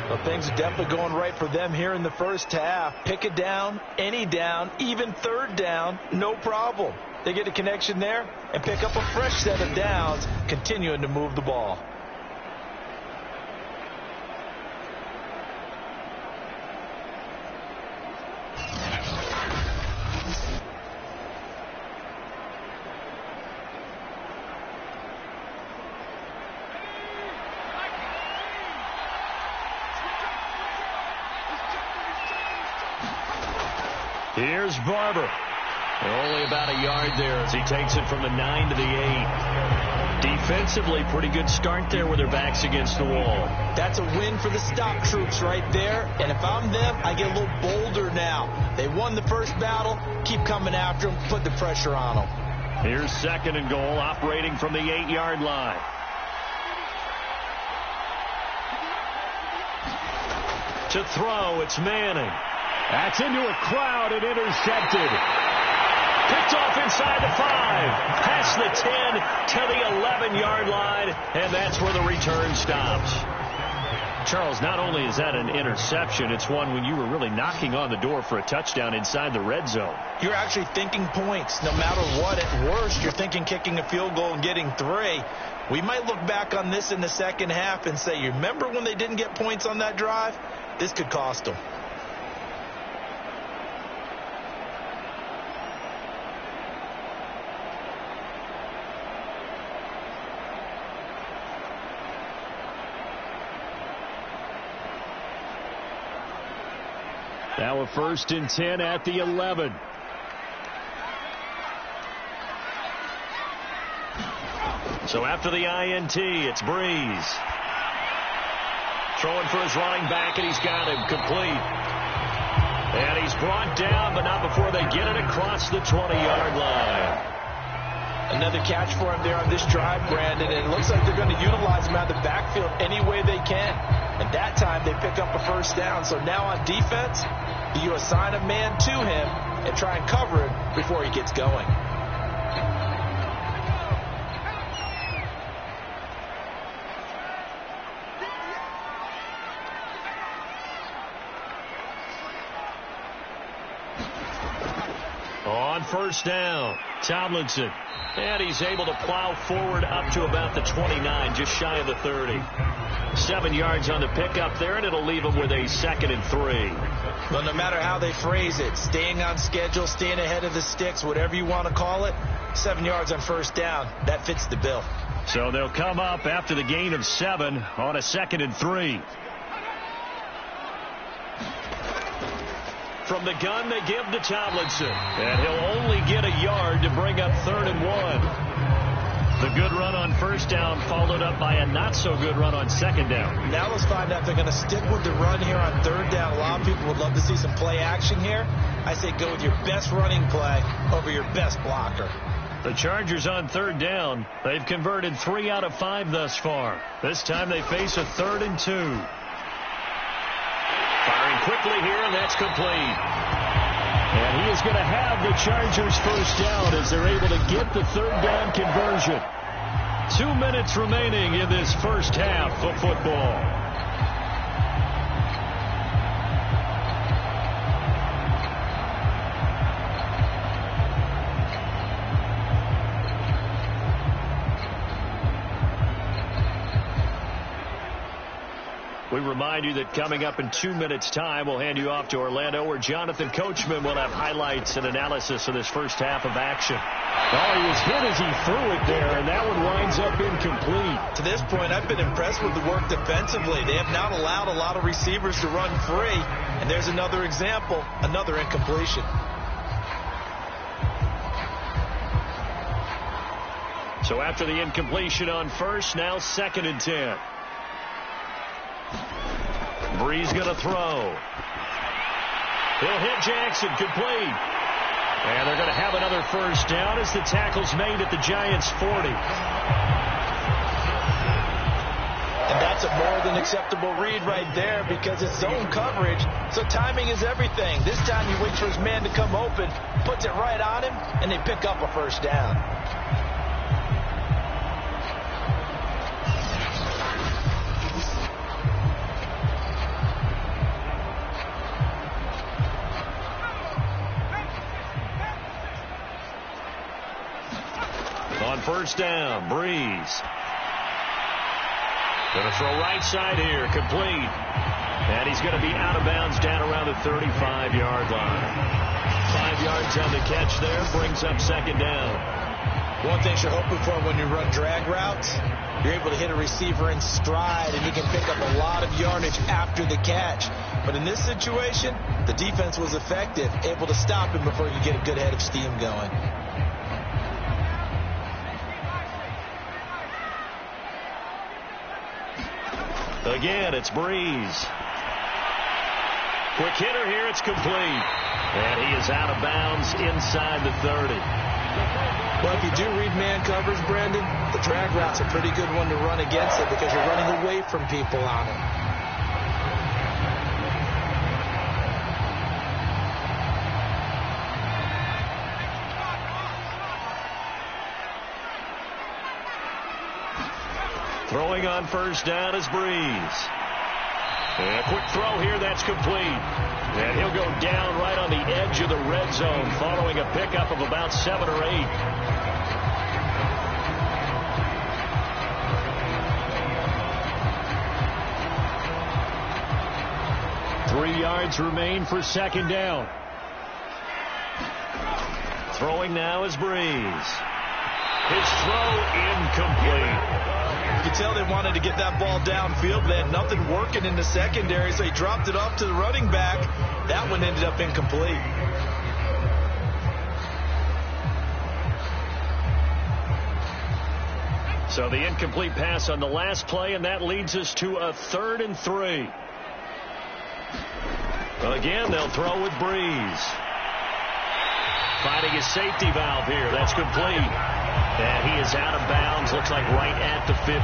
Well, things are definitely going right for them here in the first half. Pick a down, any down, even 3rd down, no problem. They get a connection there and pick up a fresh set of downs, continuing to move the ball. Here's Barber. Only about a yard there as he takes it from the 9 to the 8. Defensively, pretty good start there with their backs against the wall. That's a win for the stop troops right there. And if I'm them, I get a little bolder now. They won the first battle. Keep coming after them. Put the pressure on them. Here's 2nd and goal, operating from the 8-yard line. To throw, it's Manning. That's into a crowd and intercepted. Picked off inside the 5. Past the 10 to the 11-yard line, and that's where the return stops. Charles, not only is that an interception, it's one when you were really knocking on the door for a touchdown inside the red zone. You're actually thinking points. No matter what, at worst, you're thinking kicking a field goal and getting 3. We might look back on this in the second half and say, you remember when they didn't get points on that drive? This could cost them. Now a 1st and 10 at the 11. So after the INT, it's Breeze. Throwing for his running back, and he's got him complete. And he's brought down, but not before they get it across the 20-yard line. Another catch for him there on this drive, Brandon, and it looks like they're going to utilize him out of the backfield any way they can. And that time they pick up a 1st down. So now on defense, you assign a man to him and try and cover him before he gets going. On 1st down, Tomlinson. And he's able to plow forward up to about the 29, just shy of the 30. 7 yards on the pickup there, and it'll leave him with a 2nd and 3. Well, no matter how they phrase it, staying on schedule, staying ahead of the sticks, whatever you want to call it, 7 yards on 1st down, that fits the bill. So they'll come up after the gain of 7 on a 2nd and 3. From the gun, they give to Tomlinson. And he'll only get a yard to bring up 3rd and 1. The good run on first down followed up by a not-so-good run on second down. Now let's find out if they're going to stick with the run here on 3rd down. A lot of people would love to see some play action here. I say go with your best running play over your best blocker. The Chargers on 3rd down. They've converted 3 out of 5 thus far. This time they face a 3rd and 2. Firing quickly here, and that's complete. And he is going to have the Chargers first down as they're able to get the 3rd down conversion. 2 minutes remaining in this first half of football. We remind you that coming up in 2 minutes' time, we'll hand you off to Orlando, where Jonathan Coachman will have highlights and analysis of this first half of action. Oh, he was hit as he threw it there, and that one winds up incomplete. To this point, I've been impressed with the work defensively. They have not allowed a lot of receivers to run free, and there's another example, another incompletion. So after the incompletion on first, now 2nd and 10. Breeze going to throw. He'll hit Jackson, complete. And they're going to have another first down as the tackle's made at the Giants' 40. And that's a more than acceptable read right there because it's zone coverage, so timing is everything. This time he waits for his man to come open, puts it right on him, and they pick up a first down. On first down, Breeze. Going to throw right side here, complete. And he's going to be out of bounds down around the 35-yard line. 5 yards on the catch there, brings up 2nd down. One thing you're hoping for when you run drag routes, you're able to hit a receiver in stride, and he can pick up a lot of yardage after the catch. But in this situation, the defense was effective, able to stop him before you get a good head of steam going. Again, it's Breeze. Quick hitter here, it's complete. And he is out of bounds inside the 30. Well, if you do read man covers, Brandon, the drag route's a pretty good one to run against it because you're running away from people on it. Throwing on first down is Breeze. And a quick throw here, that's complete. And he'll go down right on the edge of the red zone following a pickup of about 7 or 8. Three yards remain for 2nd down. Throwing now is Breeze. His throw incomplete. You can tell they wanted to get that ball downfield. They had nothing working in the secondary, so he dropped it off to the running back. That one ended up incomplete. So the incomplete pass on the last play, and that leads us to a 3rd and 3. Again, they'll throw with Breeze. Finding his safety valve here. That's complete. And he is out of bounds. Looks like right at the 15.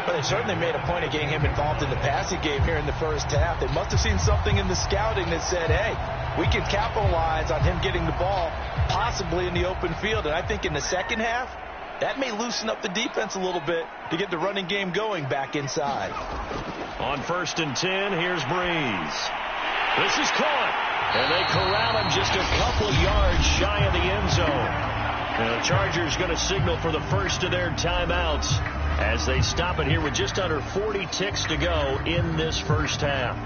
Well, they certainly made a point of getting him involved in the passing game here in the first half. They must have seen something in the scouting that said, hey, we can capitalize on him getting the ball possibly in the open field. And I think in the second half, that may loosen up the defense a little bit to get the running game going back inside. On 1st and 10, here's Breeze. This is caught. And they corral him just a couple yards shy of the end zone. And the Chargers going to signal for the first of their timeouts as they stop it here with just under 40 ticks to go in this first half.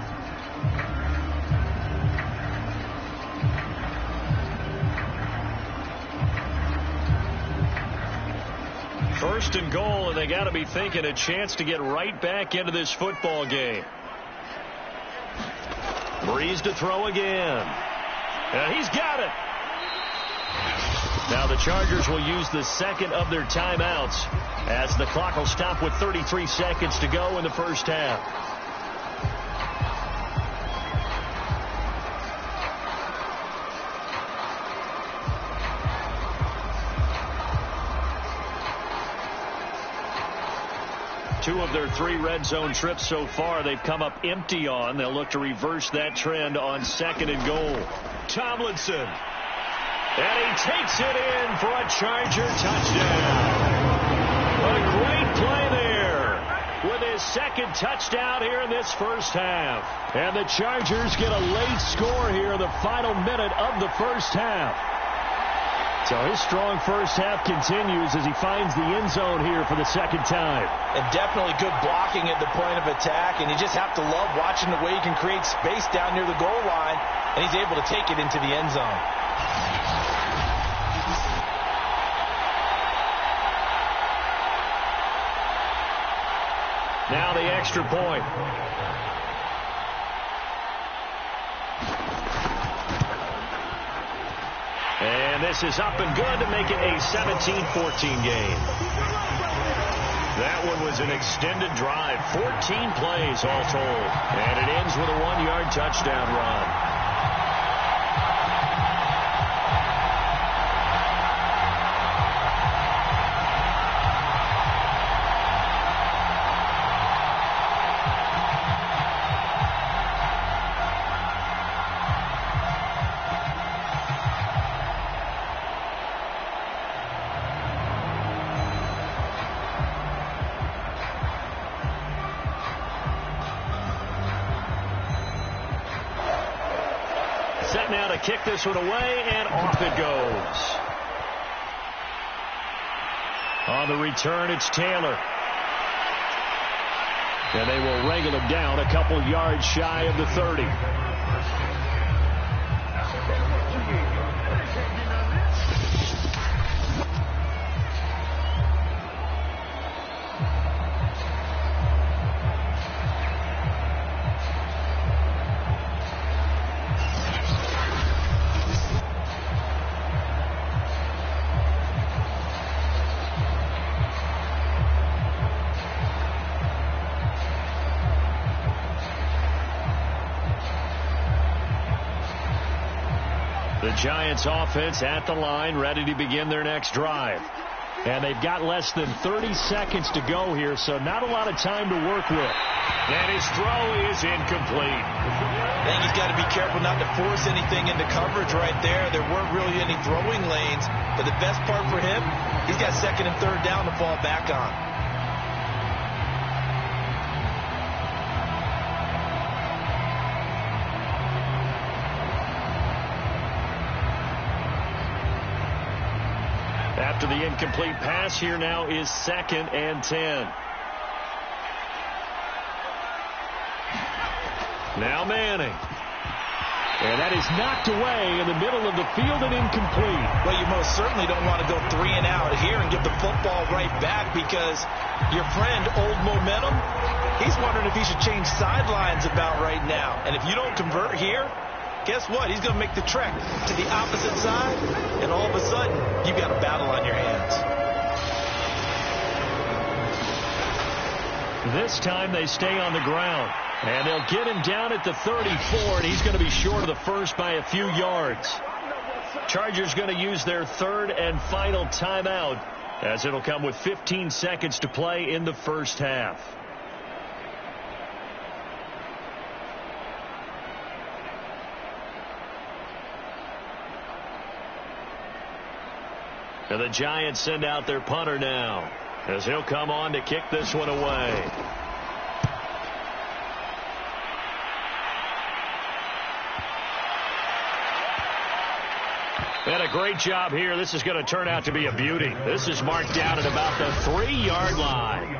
First and goal, and they got to be thinking a chance to get right back into this football game. Breeze to throw again. And he's got it. Now the Chargers will use the second of their timeouts as the clock will stop with 33 seconds to go in the first half. Two of their 3 red zone trips so far they've come up empty on. They'll look to reverse that trend on 2nd and goal. Tomlinson. And he takes it in for a Charger touchdown. A great play there with his 2nd touchdown here in this first half. And the Chargers get a late score here in the final minute of the first half. So his strong first half continues as he finds the end zone here for the 2nd time. And definitely good blocking at the point of attack. And you just have to love watching the way he can create space down near the goal line. And he's able to take it into the end zone. Now the extra point. And this is up and good to make it a 17-14 game. That one was an extended drive. 14 plays all told. And it ends with a 1-yard touchdown run. Set now to kick this one away, and off it goes. On the return, it's Taylor. And they will wrangle him down a couple yards shy of the 30. The Giants offense at the line, ready to begin their next drive. And they've got less than 30 seconds to go here, so not a lot of time to work with. And his throw is incomplete. I think he's got to be careful not to force anything into coverage right there. There weren't really any throwing lanes, but the best part for him, he's got 2nd and 3rd down to fall back on. After the incomplete pass, here now is 2nd and 10. Now Manning. And that is knocked away in the middle of the field and incomplete. Well, you most certainly don't want to go 3 and out here and give the football right back, because your friend, Old Momentum, he's wondering if he should change sidelines about right now. And if you don't convert here, guess what? He's going to make the trek to the opposite side, and all of a sudden, you've got a battle on your hands. This time they stay on the ground, and they'll get him down at the 34, and he's going to be short of the first by a few yards. Chargers going to use their 3rd and final timeout, as it'll come with 15 seconds to play in the first half. And the Giants send out their punter now, as he'll come on to kick this one away. And a great job here. This is going to turn out to be a beauty. This is marked down at about the 3-yard line.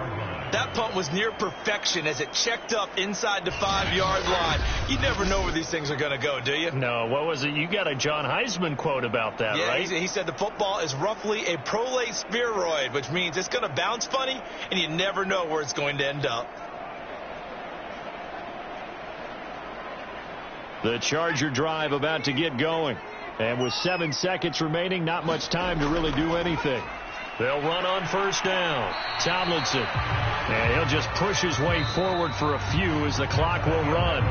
That punt was near perfection as it checked up inside the 5-yard line. You never know where these things are going to go, do you? No, what was it? You got a John Heisman quote about that, yeah, right? He said the football is roughly a prolate spheroid, which means it's going to bounce funny, and you never know where it's going to end up. The Charger drive about to get going. And with 7 seconds remaining, not much time to really do anything. They'll run on first down. Tomlinson. And he'll just push his way forward for a few as the clock will run.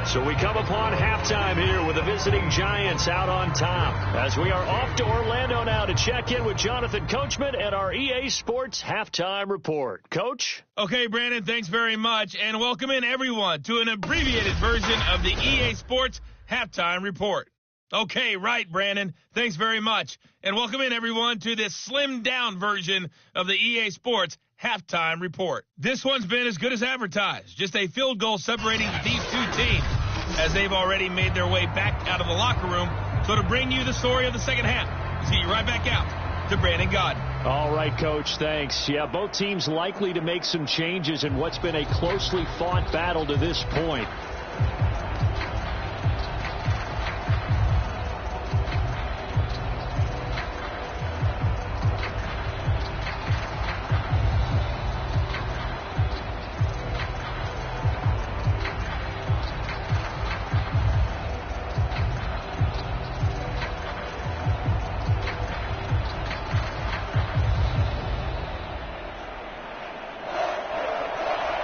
So we come upon halftime here with the visiting Giants out on top. As we are off to Orlando now to check in with Jonathan Coachman and our EA Sports Halftime Report. Coach? Okay, Brandon, thanks very much. And welcome in, everyone, to an abbreviated version of the EA Sports Halftime Report. Okay, right, Brandon. Thanks very much. And welcome in, everyone, to this slimmed-down version of the EA Sports Halftime Report. This one's been as good as advertised. Just a field goal separating these two teams as they've already made their way back out of the locker room. So to bring you the story of the second half, let's get you right back out to Brandon Godden. All right, Coach, thanks. Yeah, both teams likely to make some changes in what's been a closely fought battle to this point.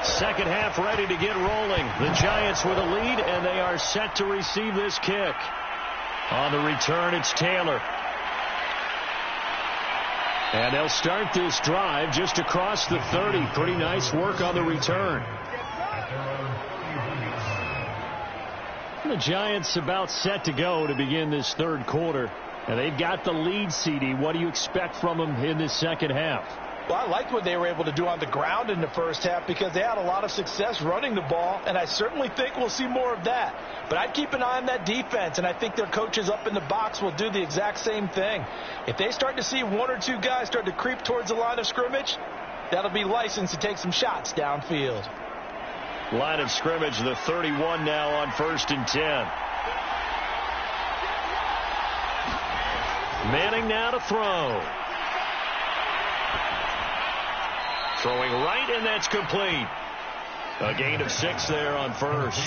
Second half ready to get rolling. The Giants with a lead, and they are set to receive this kick. On the return, it's Taylor. And they'll start this drive just across the 30. Pretty nice work on the return. The Giants about set to go to begin this third quarter. And they've got the lead, CD. What do you expect from them in this second half? Well, I liked what they were able to do on the ground in the first half because they had a lot of success running the ball, and I certainly think we'll see more of that. But I'd keep an eye on that defense, and I think their coaches up in the box will do the exact same thing. If they start to see one or two guys start to creep towards the line of scrimmage, that'll be licensed to take some shots downfield. Line of scrimmage, the 31 now on 1st and 10. Manning now to throw. Throwing right, and that's complete. A gain of 6 there on first.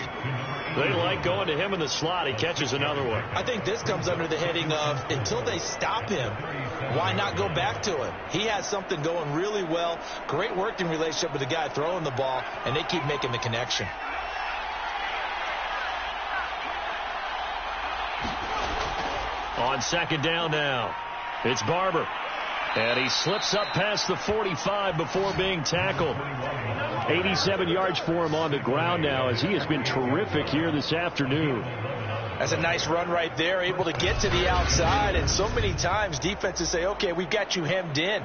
They like going to him in the slot. He catches another one. I think this comes under the heading of until they stop him, why not go back to him? He has something going really well. Great working relationship with the guy throwing the ball, and they keep making the connection. On second down now, it's Barber. And he slips up past the 45 before being tackled. 87 yards for him on the ground now as he has been terrific here this afternoon. That's a nice run right there, able to get to the outside. And so many times defenses say, okay, we've got you hemmed in.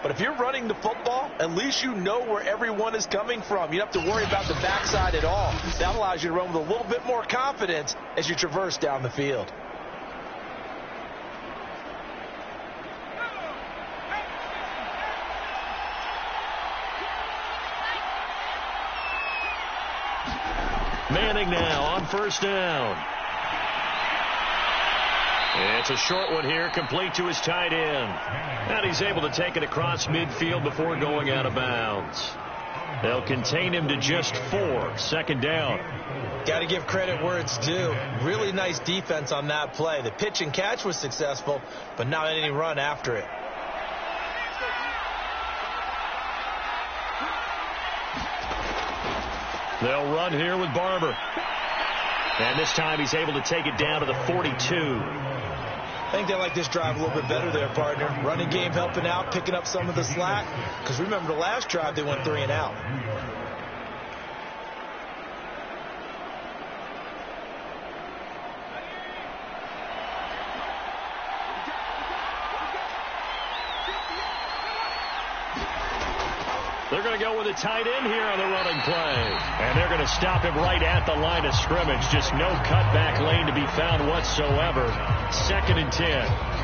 But if you're running the football, at least you know where everyone is coming from. You don't have to worry about the backside at all. That allows you to run with a little bit more confidence as you traverse down the field. Manning now on first down. It's a short one here, complete to his tight end. And he's able to take it across midfield before going out of bounds. They'll contain him to just 4. Second down. Got to give credit where it's due. Really nice defense on that play. The pitch and catch was successful, but not any run after it. They'll run here with Barber. And this time he's able to take it down to the 42. I think they like this drive a little bit better there, partner. Running game helping out, picking up some of the slack. Because remember the last drive, they went 3 and out. They're going to go with a tight end here on the running play. And they're going to stop him right at the line of scrimmage. Just no cutback lane to be found whatsoever. 2nd and 10.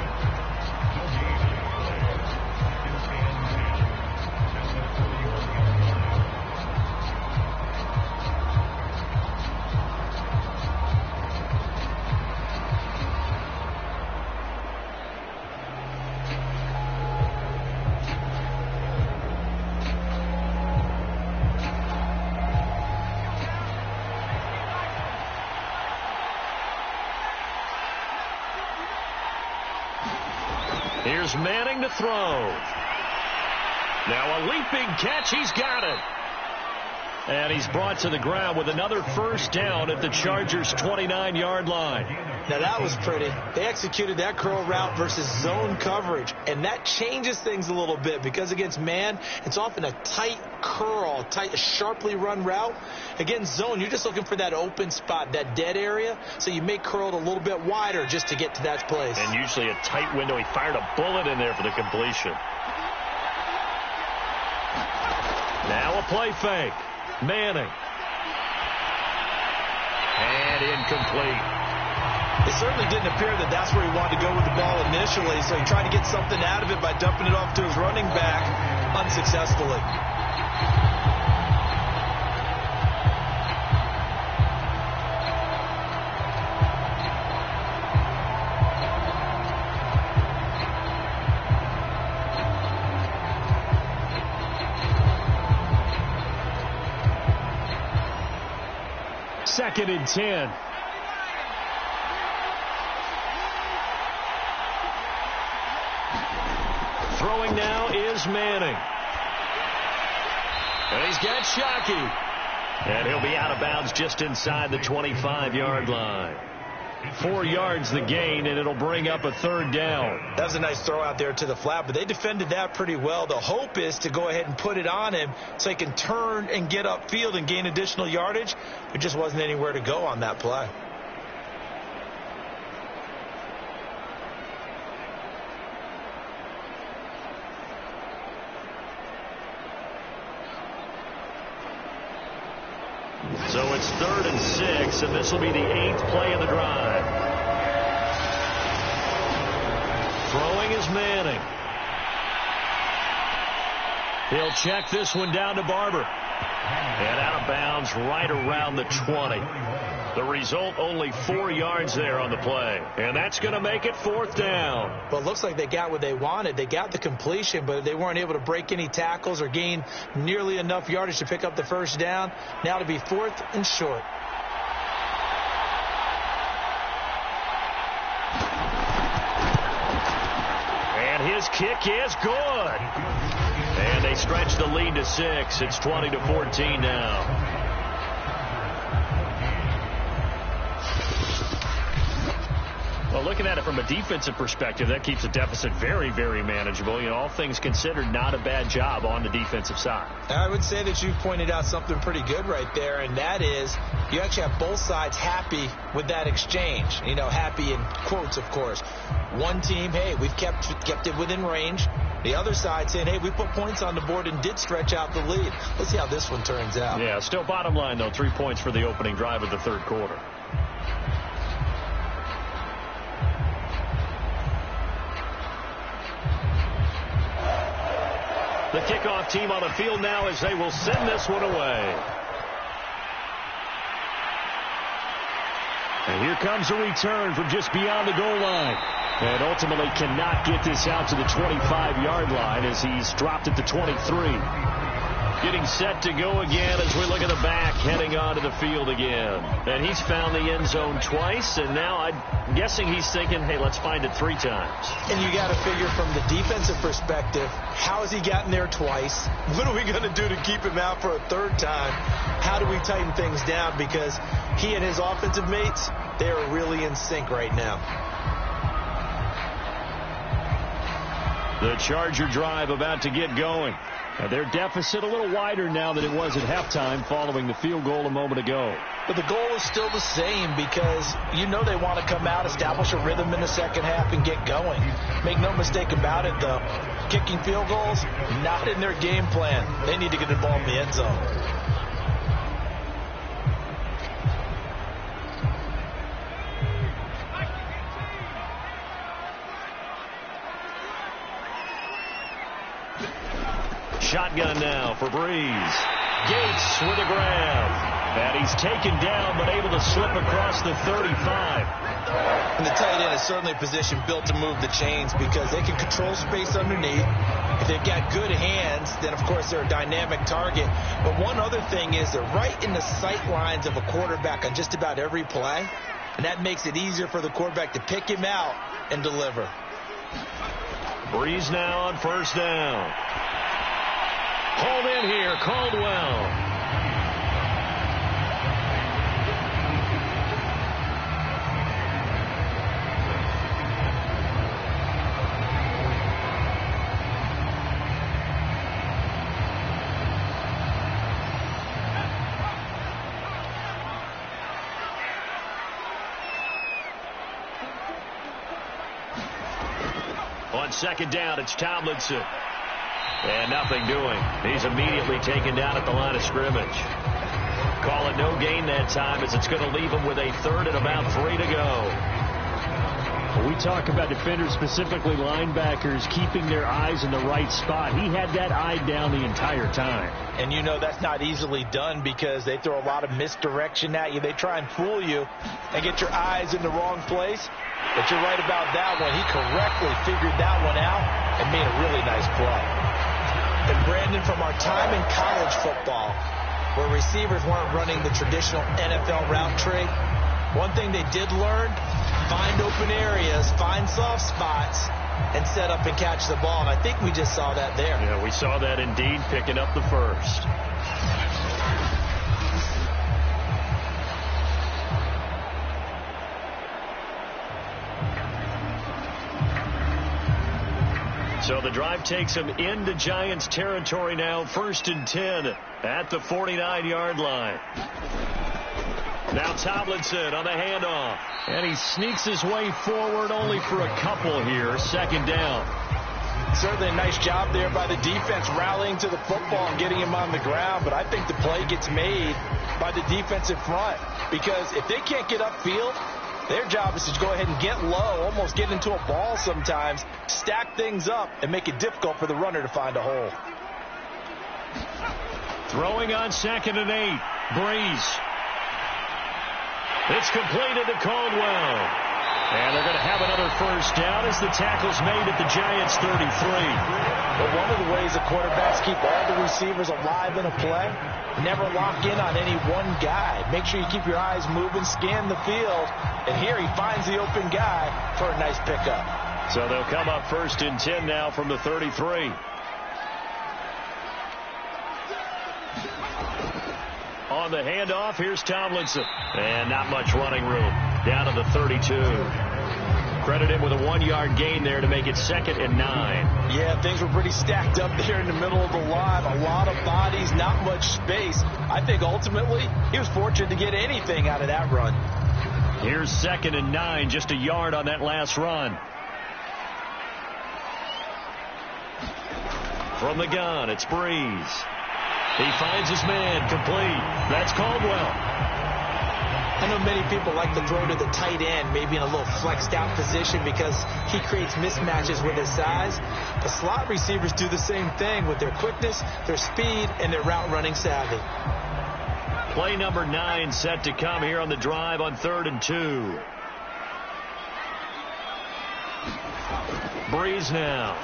Here's Manning to throw. Now a leaping catch. He's got it. And he's brought to the ground with another first down at the Chargers' 29-yard line. Now that was pretty. They executed that curl route versus zone coverage, and that changes things a little bit because against man, it's often a tight curl, sharply run route. Against zone, you're just looking for that open spot, that dead area, so you may curl it a little bit wider just to get to that place. And usually a tight window. He fired a bullet in there for the completion. Now a play fake. Manning. And incomplete. It certainly didn't appear that that's where he wanted to go with the ball initially, so he tried to get something out of it by dumping it off to his running back unsuccessfully. Second and 10. Throwing now is Manning. And he's got Shockey. And he'll be out of bounds just inside the 25-yard line. 4 yards the gain, and it'll bring up a third down. That was a nice throw out there to the flat, but they defended that pretty well. The hope is to go ahead and put it on him so he can turn and get upfield and gain additional yardage. There just wasn't anywhere to go on that play. So it's 3rd and 6, and this will be the 8th play of the drive. Throwing is Manning. He'll check this one down to Barber. And out of bounds right around the 20. The result, only 4 yards there on the play. And that's going to make it 4th down. Well, it looks like they got what they wanted. They got the completion, but they weren't able to break any tackles or gain nearly enough yardage to pick up the first down. Now to be 4th and short. And his kick is good. And they stretch the lead to 6. It's 20-14 now. Well, looking at it from a defensive perspective, that keeps the deficit very, very manageable. You know, all things considered, not a bad job on the defensive side. I would say that you pointed out something pretty good right there, and that is you actually have both sides happy with that exchange. You know, happy in quotes, of course. One team, hey, we've kept it within range. The other side saying, hey, we put points on the board and did stretch out the lead. Let's see how this one turns out. Yeah, still bottom line, though, 3 points for the opening drive of the third quarter. The kickoff team on the field now as they will send this one away. And here comes a return from just beyond the goal line. And ultimately cannot get this out to the 25-yard line as he's dropped at the 23. Getting set to go again as we look at the back, heading onto the field again. And he's found the end zone twice, and now I'm guessing he's thinking, hey, let's find it 3 times. And you got to figure from the defensive perspective, how has he gotten there twice? What are we going to do to keep him out for a 3rd time? How do we tighten things down? Because he and his offensive mates, they are really in sync right now. The Charger drive about to get going. Their deficit a little wider now than it was at halftime following the field goal a moment ago. But the goal is still the same because you know they want to come out, establish a rhythm in the second half, and get going. Make no mistake about it, though. Kicking field goals, not in their game plan. They need to get involved in the end zone. Shotgun now for Breeze. Gates with a grab. And he's taken down but able to slip across the 35. And the tight end is certainly a position built to move the chains because they can control space underneath. If they've got good hands, then, of course, they're a dynamic target. But one other thing is they're right in the sight lines of a quarterback on just about every play. And that makes it easier for the quarterback to pick him out and deliver. Breeze now on first down. Hauled in here, Caldwell. On second down, it's Tomlinson. And nothing doing. He's immediately taken down at the line of scrimmage. Call it no gain that time, as it's going to leave him with a third and about 3 to go. When we talk about defenders, specifically linebackers, keeping their eyes in the right spot. He had that eye down the entire time. And you know that's not easily done because they throw a lot of misdirection at you. They try and fool you and get your eyes in the wrong place. But you're right about that one. He correctly figured that one out and made a really nice play. And Brandon, from our time in college football, where receivers weren't running the traditional NFL route tree, one thing they did learn, find open areas, find soft spots, and set up and catch the ball. And I think we just saw that there. Yeah, we saw that indeed, picking up the first. So the drive takes him into Giants territory now, 1st and 10 at the 49-yard line. Now Tomlinson on the handoff. And he sneaks his way forward only for a couple here. 2nd down. Certainly a nice job there by the defense rallying to the football and getting him on the ground. But I think the play gets made by the defensive front. Because if they can't get upfield, their job is to go ahead and get low, almost get into a ball sometimes, stack things up, and make it difficult for the runner to find a hole. Throwing on 2nd and 8. Breeze. It's completed to Caldwell. And they're going to have another first down as the tackle's made at the Giants' 33. But one of the ways the quarterbacks keep all the receivers alive in a play, never lock in on any one guy. Make sure you keep your eyes moving, scan the field, and here he finds the open guy for a nice pickup. So they'll come up 1st and 10 now from the 33. On the handoff, here's Tomlinson. And not much running room. Down to the 32. Credit him with a 1-yard gain there to make it 2nd and 9. Yeah, things were pretty stacked up there in the middle of the line. A lot of bodies, not much space. I think ultimately he was fortunate to get anything out of that run. Here's 2nd and 9, just a yard on that last run. From the gun, it's Breeze. He finds his man, complete. That's Caldwell. I know many people like to throw to the tight end, maybe in a little flexed out position because he creates mismatches with his size. The slot receivers do the same thing with their quickness, their speed, and their route running savvy. Play number 9 set to come here on the drive on 3rd and 2. Breeze now.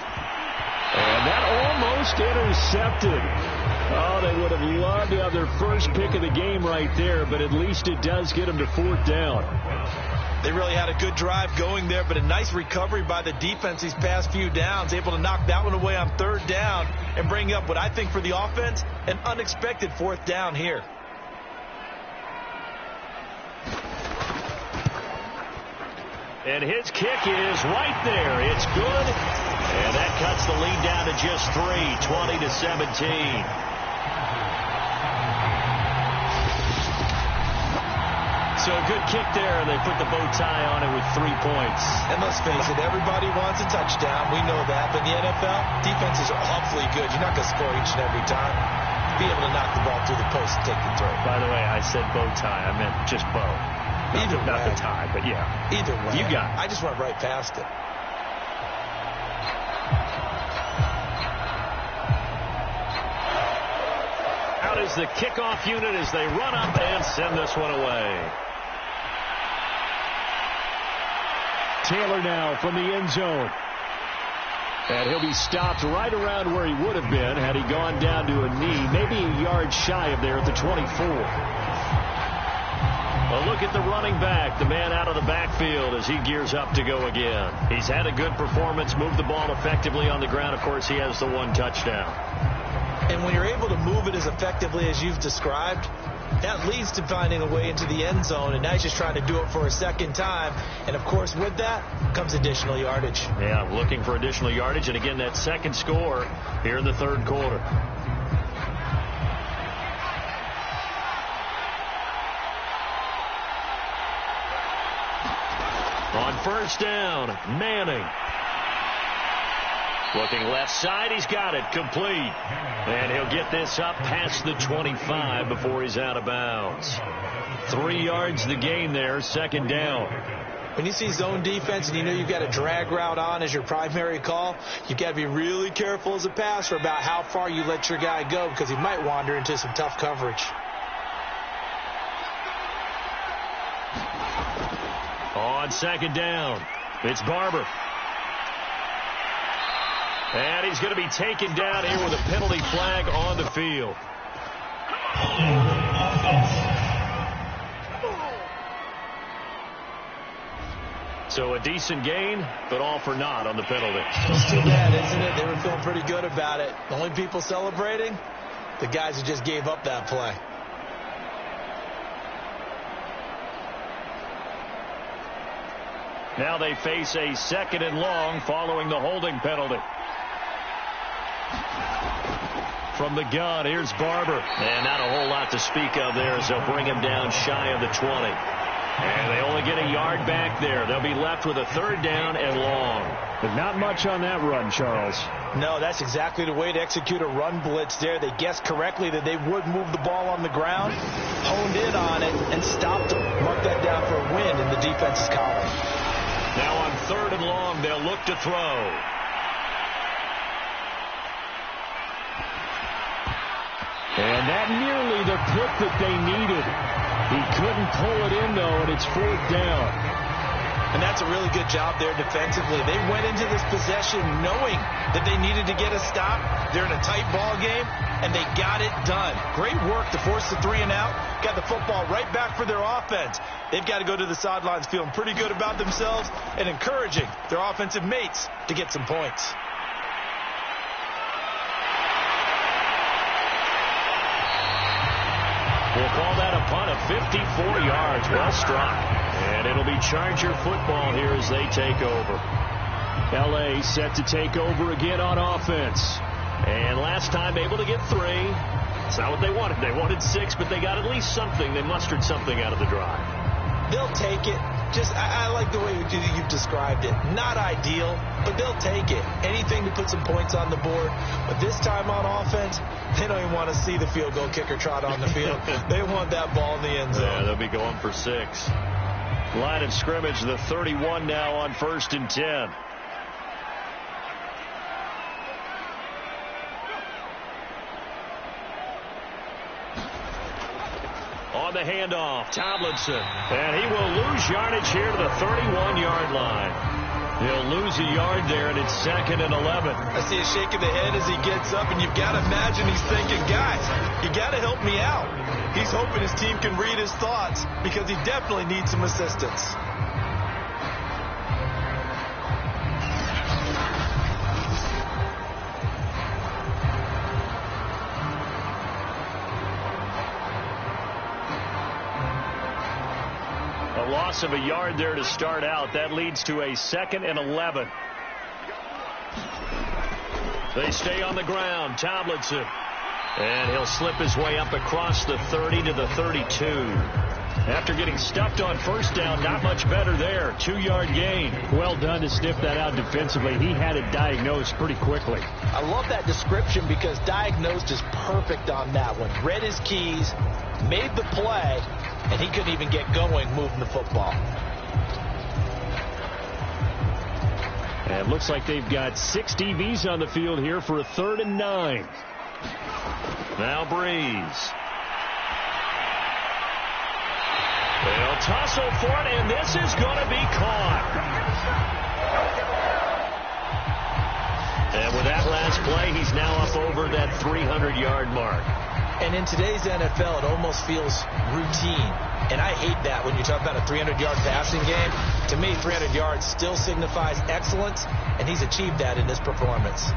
And that almost intercepted. Oh, they would have loved to have their first pick of the game right there, but at least it does get them to 4th down. They really had a good drive going there, but a nice recovery by the defense these past few downs, able to knock that one away on 3rd down and bring up what I think for the offense, an unexpected 4th down here. And his kick is right there. It's good. And that cuts the lead down to just 3, 20-17. So a good kick there, and they put the bow tie on it with 3 points. And let's face it, everybody wants a touchdown. We know that. But in the NFL, defenses are awfully good. You're not going to score each and every time. Be able to knock the ball through the post and take the throw. By the way, I said bow tie. I meant just bow. Either way. Not the tie, but yeah. Either way. You got it. I just went right past it. Out is the kickoff unit as they run up and send this one away. Taylor now from the end zone. And he'll be stopped right around where he would have been had he gone down to a knee, maybe a yard shy of there at the 24. A look at the running back, the man out of the backfield as he gears up to go again. He's had a good performance, moved the ball effectively on the ground. Of course, he has the one touchdown. And when you're able to move it as effectively as you've described, that leads to finding a way into the end zone, and now he's just trying to do it for a second time. And, of course, with that comes additional yardage. Yeah, looking for additional yardage, and again, that second score here in the third quarter. On first down, Manning. Looking left side, he's got it, complete. And he'll get this up past the 25 before he's out of bounds. 3 yards the gain there, second down. When you see zone defense and you know you've got a drag route on as your primary call, you've got to be really careful as a passer about how far you let your guy go because he might wander into some tough coverage. On second down, it's Barber. And he's going to be taken down here with a penalty flag on the field. So a decent gain, but all for naught on the penalty. It's too bad, isn't it? They were feeling pretty good about it. The only people celebrating, the guys who just gave up that play. Now they face a second and long following the holding penalty. From the gun, here's Barber. And not a whole lot to speak of there as they'll bring him down shy of the 20. And they only get a yard back there. They'll be left with a third down and long. But not much on that run, Charles. No, that's exactly the way to execute a run blitz there. They guessed correctly that they would move the ball on the ground, honed in on it, and stopped them. Mark that down for a win in the defense's column. Now on third and long, they'll look to throw. And that nearly the pick that they needed. He couldn't pull it in, though, and it's fourth down. And that's a really good job there defensively. They went into this possession knowing that they needed to get a stop. They're in a tight ball game, and they got it done. Great work to force the 3 and out. Got the football right back for their offense. They've got to go to the sidelines feeling pretty good about themselves and encouraging their offensive mates to get some points. We'll call that a punt of 54 yards. Well struck. And it'll be Charger football here as they take over. L.A. set to take over again on offense. And last time able to get 3. It's not what they wanted. They wanted 6, but they got at least something. They mustered something out of the drive. They'll take it. I like the way you've described it. Not ideal, but they'll take it. Anything to put some points on the board. But this time on offense, they don't even want to see the field goal kicker trot on the field. They want that ball in the end zone. Yeah, they'll be going for 6. Line of scrimmage, the 31 now on 1st and 10. On the handoff, Tomlinson. And he will lose yardage here to the 31-yard line. He'll lose a yard there, and it's 2nd and 11. I see a shake of the head as he gets up, and you've got to imagine he's thinking, guys, you got to help me out. He's hoping his team can read his thoughts because he definitely needs some assistance. Loss of a yard there to start out. That leads to a 2nd and 11. They stay on the ground. Tomlinson. And he'll slip his way up across the 30 to the 32. After getting stuffed on first down, not much better there. 2-yard gain. Well done to sniff that out defensively. He had it diagnosed pretty quickly. I love that description because diagnosed is perfect on that one. Read his keys, made the play, and he couldn't even get going moving the football. And it looks like they've got 6 DBs on the field here for a 3rd and 9. Now Breeze. They'll tussle for it, and this is going to be caught. And with that last play, he's now up over that 300-yard mark. And in today's NFL, it almost feels routine. And I hate that when you talk about a 300-yard passing game. To me, 300 yards still signifies excellence, and he's achieved that in this performance.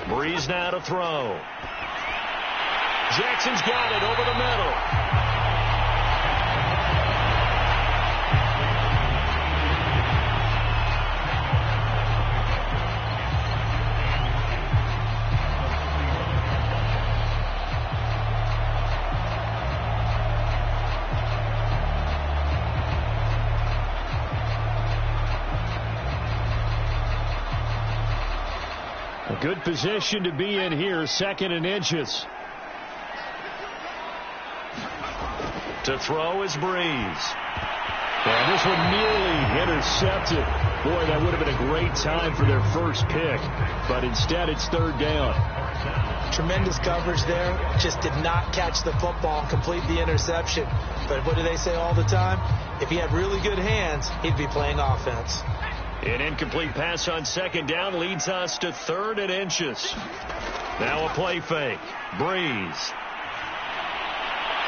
Breeze now to throw. Jackson's got it over the middle. A good position to be in here, 2nd and inches. To throw is Breeze. And this one nearly intercepted. Boy, that would have been a great time for their first pick. But instead, it's 3rd down. Tremendous coverage there. Just did not catch the football and complete the interception. But what do they say all the time? If he had really good hands, he'd be playing offense. An incomplete pass on 2nd down leads us to 3rd and inches. Now a play fake. Breeze.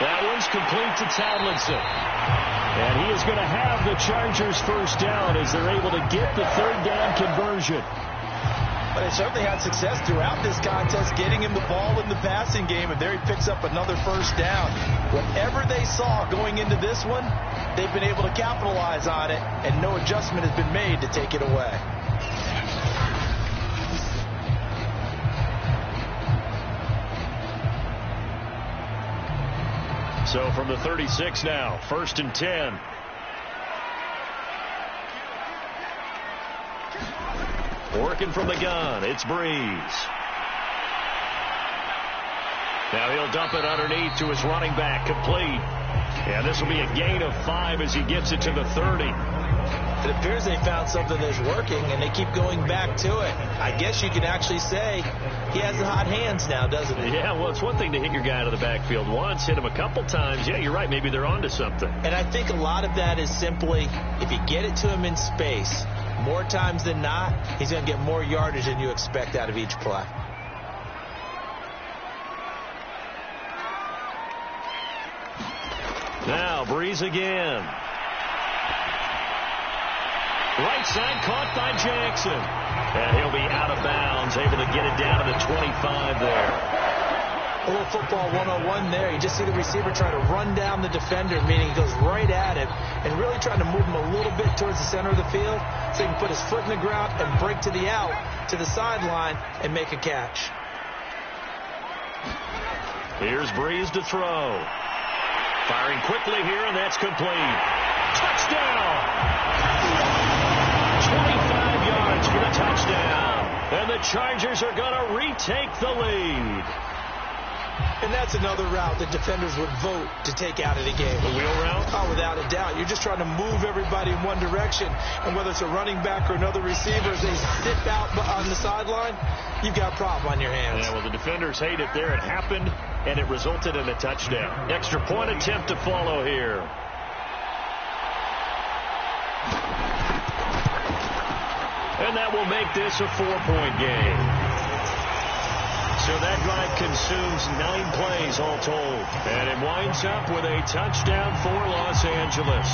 That one's complete to Tomlinson. And he is going to have the Chargers first down as they're able to get the 3rd down conversion. But they certainly had success throughout this contest, getting him the ball in the passing game, and there he picks up another first down. Whatever they saw going into this one, they've been able to capitalize on it, and no adjustment has been made to take it away. So from the 36 now, 1st and 10. Working from the gun, it's Breeze. Now he'll dump it underneath to his running back, complete. And this will be a gain of 5 as he gets it to the 30. It appears they found something that's working, and they keep going back to it. I guess you can actually say he has the hot hands now, doesn't he? Yeah, well, it's one thing to hit your guy out of the backfield once, hit him a couple times. Yeah, you're right. Maybe they're onto something. And I think a lot of that is simply if you get it to him in space, more times than not, he's going to get more yardage than you expect out of each play. Now, Breeze again. Right side caught by Jackson. And he'll be out of bounds, able to get it down to the 25 there. A little football 101 there. You just see the receiver try to run down the defender, meaning he goes right at him and really trying to move him a little bit towards the center of the field so he can put his foot in the ground and break to the out, to the sideline, and make a catch. Here's Breeze to throw. Firing quickly here, and that's complete. Touchdown! 25 yards for the touchdown. And the Chargers are going to retake the lead. And that's another route that defenders would vote to take out of the game. The wheel route? Oh, without a doubt. You're just trying to move everybody in one direction. And whether it's a running back or another receiver, as they sit out on the sideline, you've got a problem on your hands. Yeah, well, the defenders hate it there. It happened, and it resulted in a touchdown. Extra point attempt to follow here. And that will make this a 4-point game. So that drive consumes 9 plays all told. And it winds up with a touchdown for Los Angeles.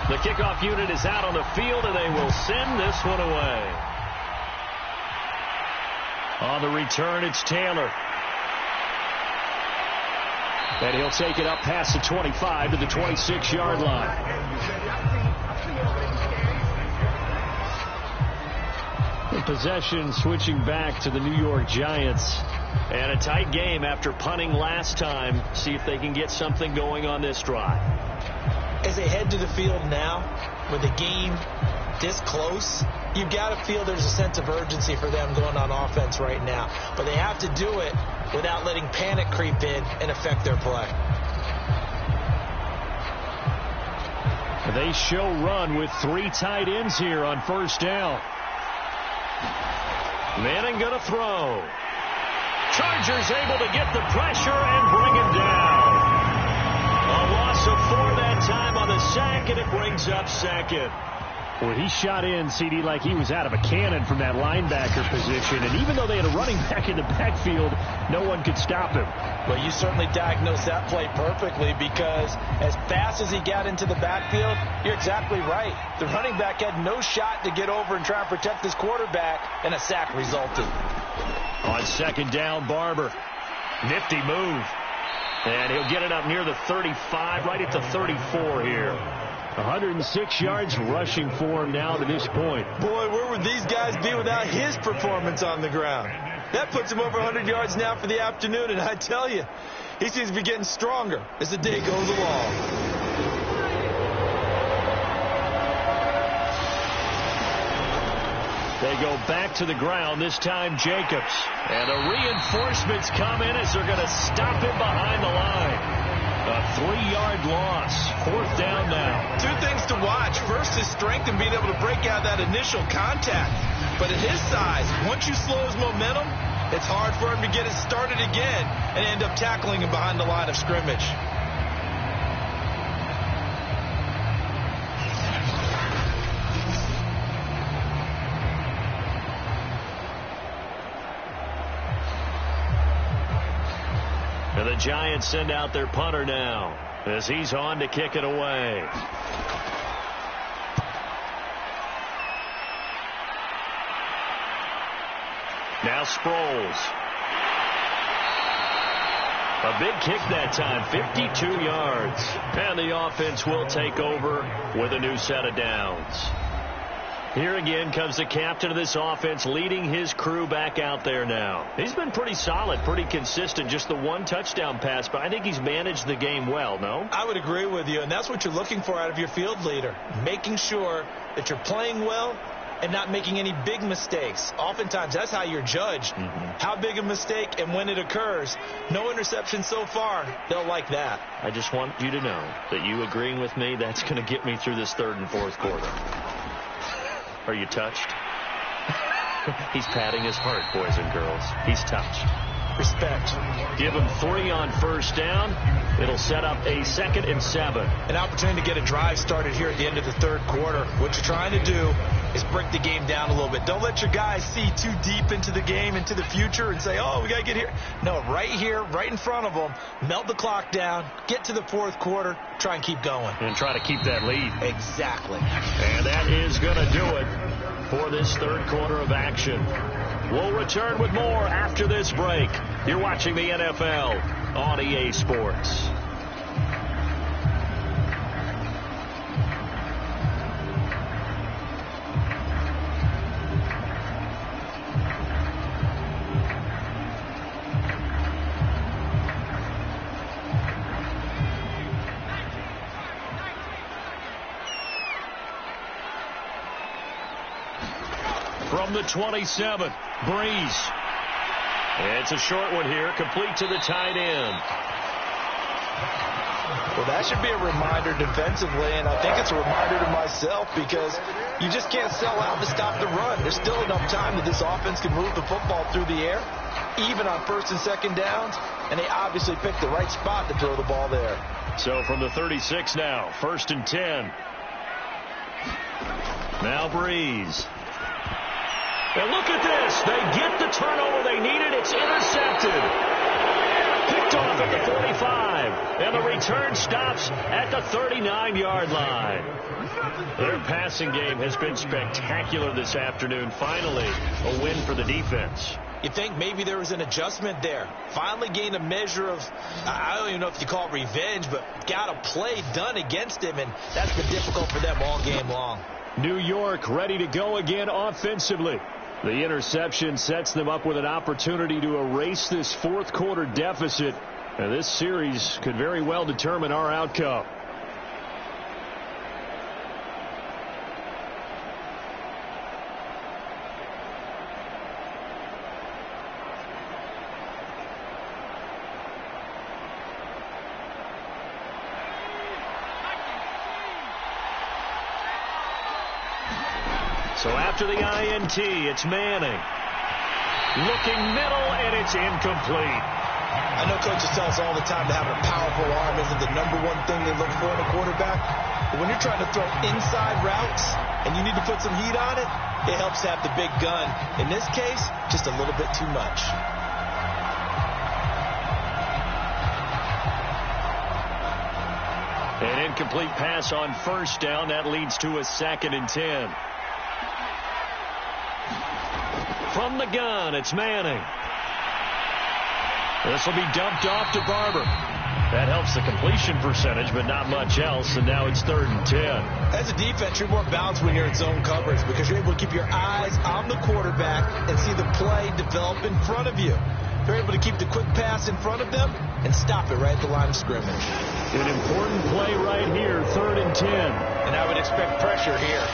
The kickoff unit is out on the field, and they will send this one away. On the return, it's Taylor. And he'll take it up past the 25 to the 26-yard line. The possession switching back to the New York Giants. And a tight game after punting last time. See if they can get something going on this drive. As they head to the field now, with the game this close, you've got to feel there's a sense of urgency for them going on offense right now. But they have to do it without letting panic creep in and affect their play. They show run with 3 tight ends here on first down. Manning going to throw. Chargers able to get the pressure and bring him down. A loss of 4 that time on the sack, and it brings up second. Well, he shot in, CD, like he was out of a cannon from that linebacker position. And even though they had a running back in the backfield, no one could stop him. Well, you certainly diagnosed that play perfectly, because as fast as he got into the backfield, you're exactly right. The running back had no shot to get over and try and protect his quarterback, and a sack resulted. On second down, Barber. Nifty move. And he'll get it up near the 35, right at the 34 here. 106 yards rushing for him now to this point. Boy, where would these guys be without his performance on the ground? That puts him over 100 yards now for the afternoon, and I tell you, he seems to be getting stronger as the day goes along. They go back to the ground, this time Jacobs. And the reinforcements come in as they're going to stop him behind the line. A 3-yard loss. 4th down now. 2 things to watch. First, his strength and being able to break out that initial contact. But at his size, once you slow his momentum, it's hard for him to get it started again and end up tackling him behind the line of scrimmage. And the Giants send out their punter now as he's on to kick it away. Now Sproles. A big kick that time, 52 yards. And the offense will take over with a new set of downs. Here again comes the captain of this offense, leading his crew back out there now. He's been pretty solid, pretty consistent, just the 1 touchdown pass, but I think he's managed the game well, no? I would agree with you, and that's what you're looking for out of your field leader, making sure that you're playing well and not making any big mistakes. Oftentimes, that's how you're judged. How big a mistake and when it occurs. No interception so far. They'll like that. I just want you to know that you agreeing with me, that's going to get me through this 3rd and 4th quarter. Are you touched? He's patting his heart, boys and girls. He's touched. Respect. Give him 3 on first down. It'll set up a 2nd and 7. An opportunity to get a drive started here at the end of the 3rd quarter. What you're trying to do is break the game down a little bit. Don't let your guys see too deep into the game, into the future, and say, oh, we got to get here. No, right here, right in front of them, melt the clock down, get to the 4th quarter, try and keep going. And try to keep that lead. Exactly. And that is going to do it for this 3rd quarter of action. We'll return with more after this break. You're watching the NFL on EA Sports. From the 27, Breeze. It's a short one here, complete to the tight end. Well, that should be a reminder defensively, and I think it's a reminder to myself, because you just can't sell out to stop the run. There's still enough time that this offense can move the football through the air, even on 1st and 2nd downs, and they obviously picked the right spot to throw the ball there. So from the 36 now, 1st and 10. Now Breeze. And look at this. They get the turnover they needed. It's intercepted. Picked off at the 45. And the return stops at the 39-yard line. Their passing game has been spectacular this afternoon. Finally, a win for the defense. You think maybe there was an adjustment there. Finally gained a measure of, I don't even know if you call it revenge, but got a play done against him, and that's been difficult for them all game long. New York ready to go again offensively. The interception sets them up with an opportunity to erase this 4th quarter deficit. And this series could very well determine our outcome. So after the INT, it's Manning. Looking middle, and it's incomplete. I know coaches tell us all the time that having a powerful arm isn't the number one thing they look for in a quarterback. But when you're trying to throw inside routes and you need to put some heat on it, it helps to have the big gun. In this case, just a little bit too much. An incomplete pass on first down. That leads to a 2nd and 10. From the gun, it's Manning. This will be dumped off to Barber. That helps the completion percentage, but not much else, and now it's 3rd and 10. As a defense, you're more balanced when you're in zone coverage because you're able to keep your eyes on the quarterback and see the play develop in front of you. You're able to keep the quick pass in front of them and stop it right at the line of scrimmage. An important play right here, 3rd and 10. And I would expect pressure here.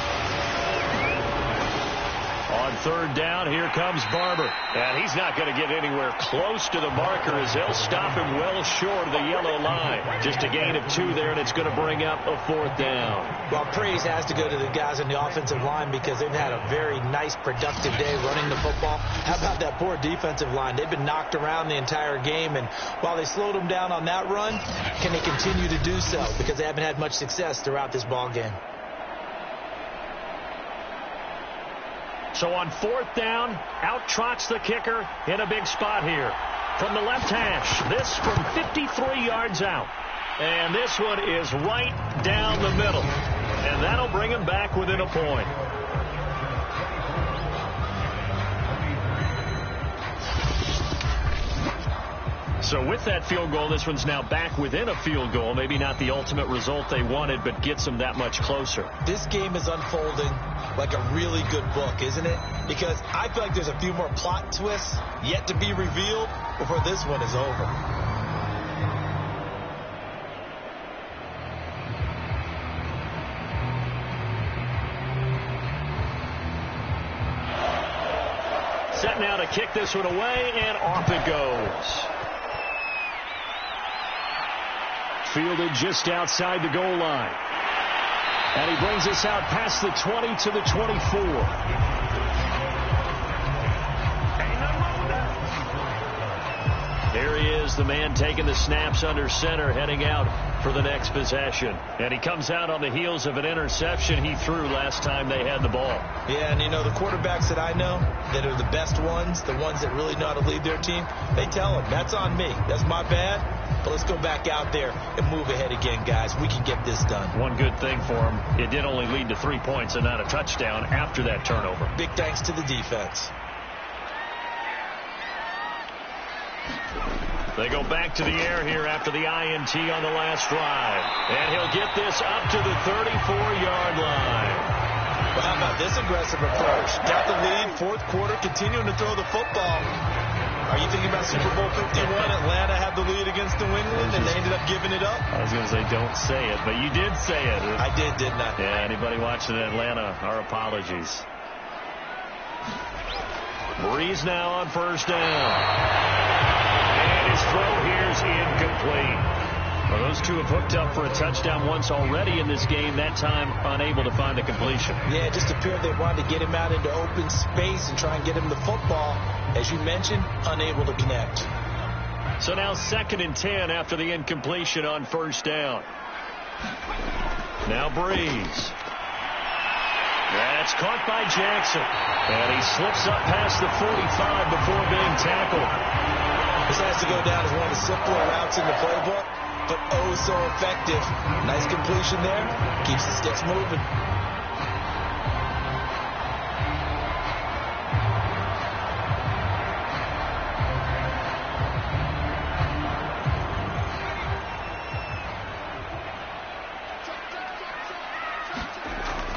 On 3rd down, here comes Barber. And he's not going to get anywhere close to the marker as they'll stop him well short of the yellow line. Just a gain of 2 there, and it's going to bring up a 4th down. Well, praise has to go to the guys on the offensive line because they've had a very nice, productive day running the football. How about that poor defensive line? They've been knocked around the entire game, and while they slowed them down on that run, can they continue to do so? Because they haven't had much success throughout this ball game. So on 4th down, out trots the kicker in a big spot here. From the left hash, this from 53 yards out. And this one is right down the middle. And that'll bring him back within a point. So with that field goal, this one's now back within a field goal. Maybe not the ultimate result they wanted, but gets them that much closer. This game is unfolding like a really good book, isn't it? Because I feel like there's a few more plot twists yet to be revealed before this one is over. Set now to kick this one away, and off it goes. Fielded just outside the goal line. And he brings us out past the 20 to the 24. There he is, the man taking the snaps under center, heading out for the next possession. And he comes out on the heels of an interception he threw last time they had the ball. Yeah, and you know, the quarterbacks that I know that are the best ones, the ones that really know how to lead their team, they tell them, that's on me. That's my bad. But let's go back out there and move ahead again, guys. We can get this done. One good thing for him, it did only lead to 3 points and not a touchdown after that turnover. Big thanks to the defense. They go back to the air here after the INT on the last drive. And he'll get this up to the 34-yard line. Well, how about this aggressive approach? Got the lead, 4th quarter, continuing to throw the football. Are you thinking about Super Bowl 51? Atlanta had the lead against New England, and they ended up giving it up? I was going to say, don't say it, but you did say it. I did, didn't I? Yeah, anybody watching Atlanta, our apologies. Breeze now on 1st down. And his throw here is incomplete. Well, those two have hooked up for a touchdown once already in this game, that time unable to find the completion. Yeah, it just appeared they wanted to get him out into open space and try and get him the football. As you mentioned, unable to connect. So now 2nd and 10 after the incompletion on 1st down. Now Breeze. That's caught by Jackson. And he slips up past the 45 before being tackled. This has to go down as one of the simpler routes in the playbook, but oh so effective. Nice completion there. Keeps the sticks moving.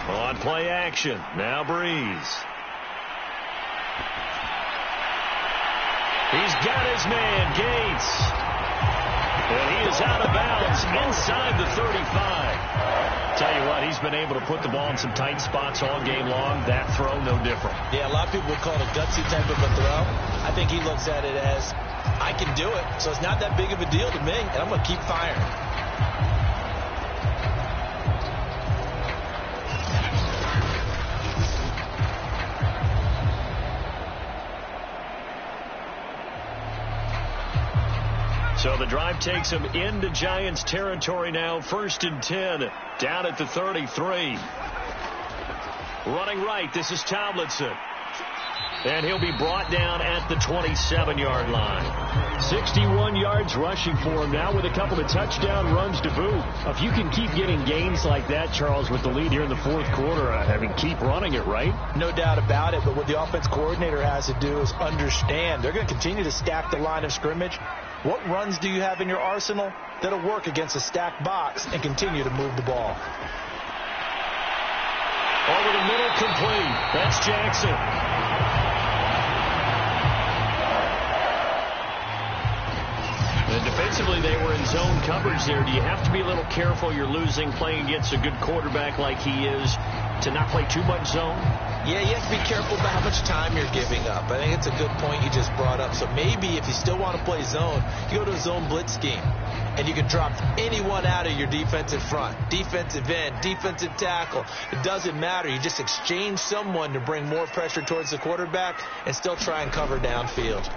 On play action. Now Breeze. He's got his man, Gates. And he is out of bounds inside the 35. Tell you what, he's been able to put the ball in some tight spots all game long. That throw, no different. Yeah, a lot of people would call it a gutsy type of a throw. I think he looks at it as, I can do it, so it's not that big of a deal to me, and I'm going to keep firing. So the drive takes them into Giants territory now. 1st and 10, down at the 33. Running right, this is Tomlinson. And he'll be brought down at the 27-yard line. 61 yards rushing for him now with a couple of touchdown runs to boot. If you can keep getting gains like that, Charles, with the lead here in the 4th quarter, I mean, keep running it, right? No doubt about it, but what the offense coordinator has to do is understand they're going to continue to stack the line of scrimmage. What runs do you have in your arsenal that'll work against a stacked box and continue to move the ball? Over the middle, complete. That's Jackson. And defensively, they were in zone coverage there. Do you have to be a little careful? You're losing, playing against a good quarterback like he is, to not play too much zone? Yeah, you have to be careful about how much time you're giving up. I think it's a good point you just brought up. So maybe if you still want to play zone, you go to a zone blitz scheme. And you can drop anyone out of your defensive front. Defensive end, defensive tackle. It doesn't matter. You just exchange someone to bring more pressure towards the quarterback and still try and cover downfield.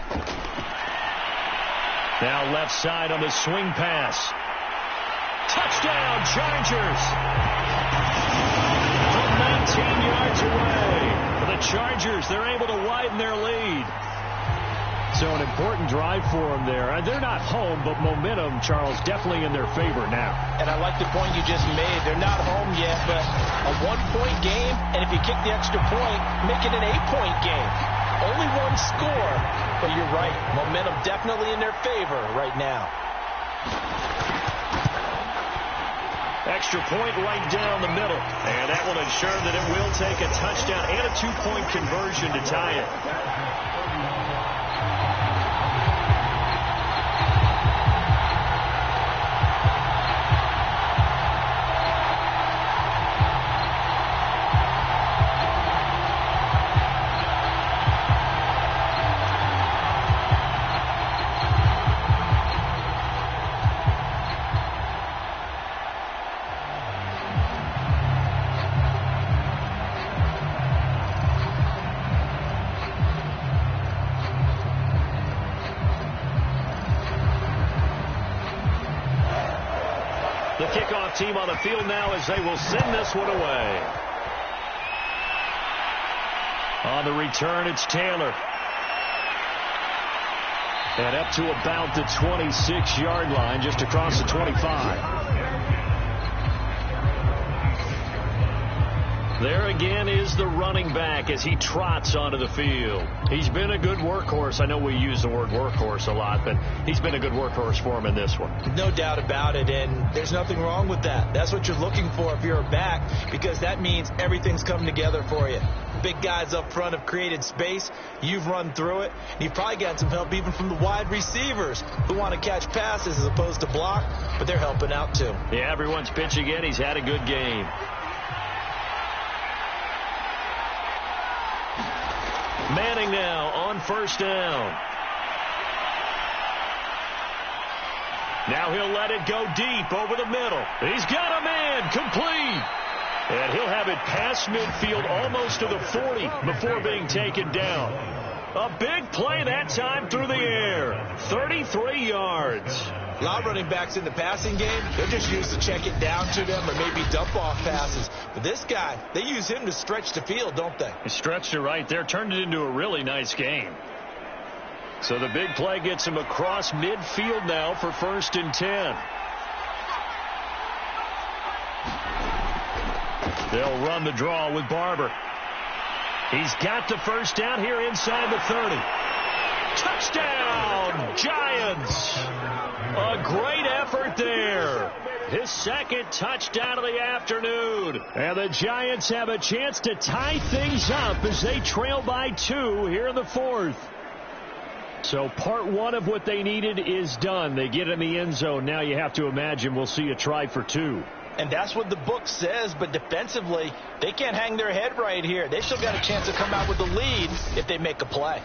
Now left side on the swing pass. Touchdown, Chargers. From 19 yards away. For the Chargers, they're able to widen their lead. So an important drive for them there. They're not home, but momentum, Charles, definitely in their favor now. And I like the point you just made. They're not home yet, but a 1-point game, and if you kick the extra point, make it an 8-point game. Only one score, but you're right. Momentum definitely in their favor right now. Extra point right down the middle. And that will ensure that it will take a touchdown and a 2-point conversion to tie it. Kickoff team on the field now as they will send this one away. On the return, it's Taylor. And up to about the 26-yard line, just across the 25. There again is the running back as he trots onto the field. He's been a good workhorse. I know we use the word workhorse a lot, but he's been a good workhorse for him in this one. No doubt about it, and there's nothing wrong with that. That's what you're looking for if you're a back, because that means everything's coming together for you. Big guys up front have created space. You've run through it. And you've probably got some help even from the wide receivers who want to catch passes as opposed to block, but they're helping out too. Yeah, everyone's pitching in. He's had a good game. Manning now on first down. Now he'll let it go deep over the middle. He's got a man complete. And he'll have it past midfield almost to the 40 before being taken down. A big play that time through the air. 33 yards. A lot of running backs in the passing game, they're just used to check it down to them or maybe dump off passes. But this guy, they use him to stretch the field, don't they? He stretched it right there, turned it into a really nice game. So the big play gets him across midfield now for 1st and 10. They'll run the draw with Barber. He's got the first down here inside the 30. Touchdown, Giants! A great effort there. His second touchdown of the afternoon. And the Giants have a chance to tie things up as they trail by 2 here in the 4th. So part one of what they needed is done. They get in the end zone. Now you have to imagine we'll see a try for 2. And that's what the book says, but defensively, they can't hang their head right here. They still got a chance to come out with the lead if they make a play.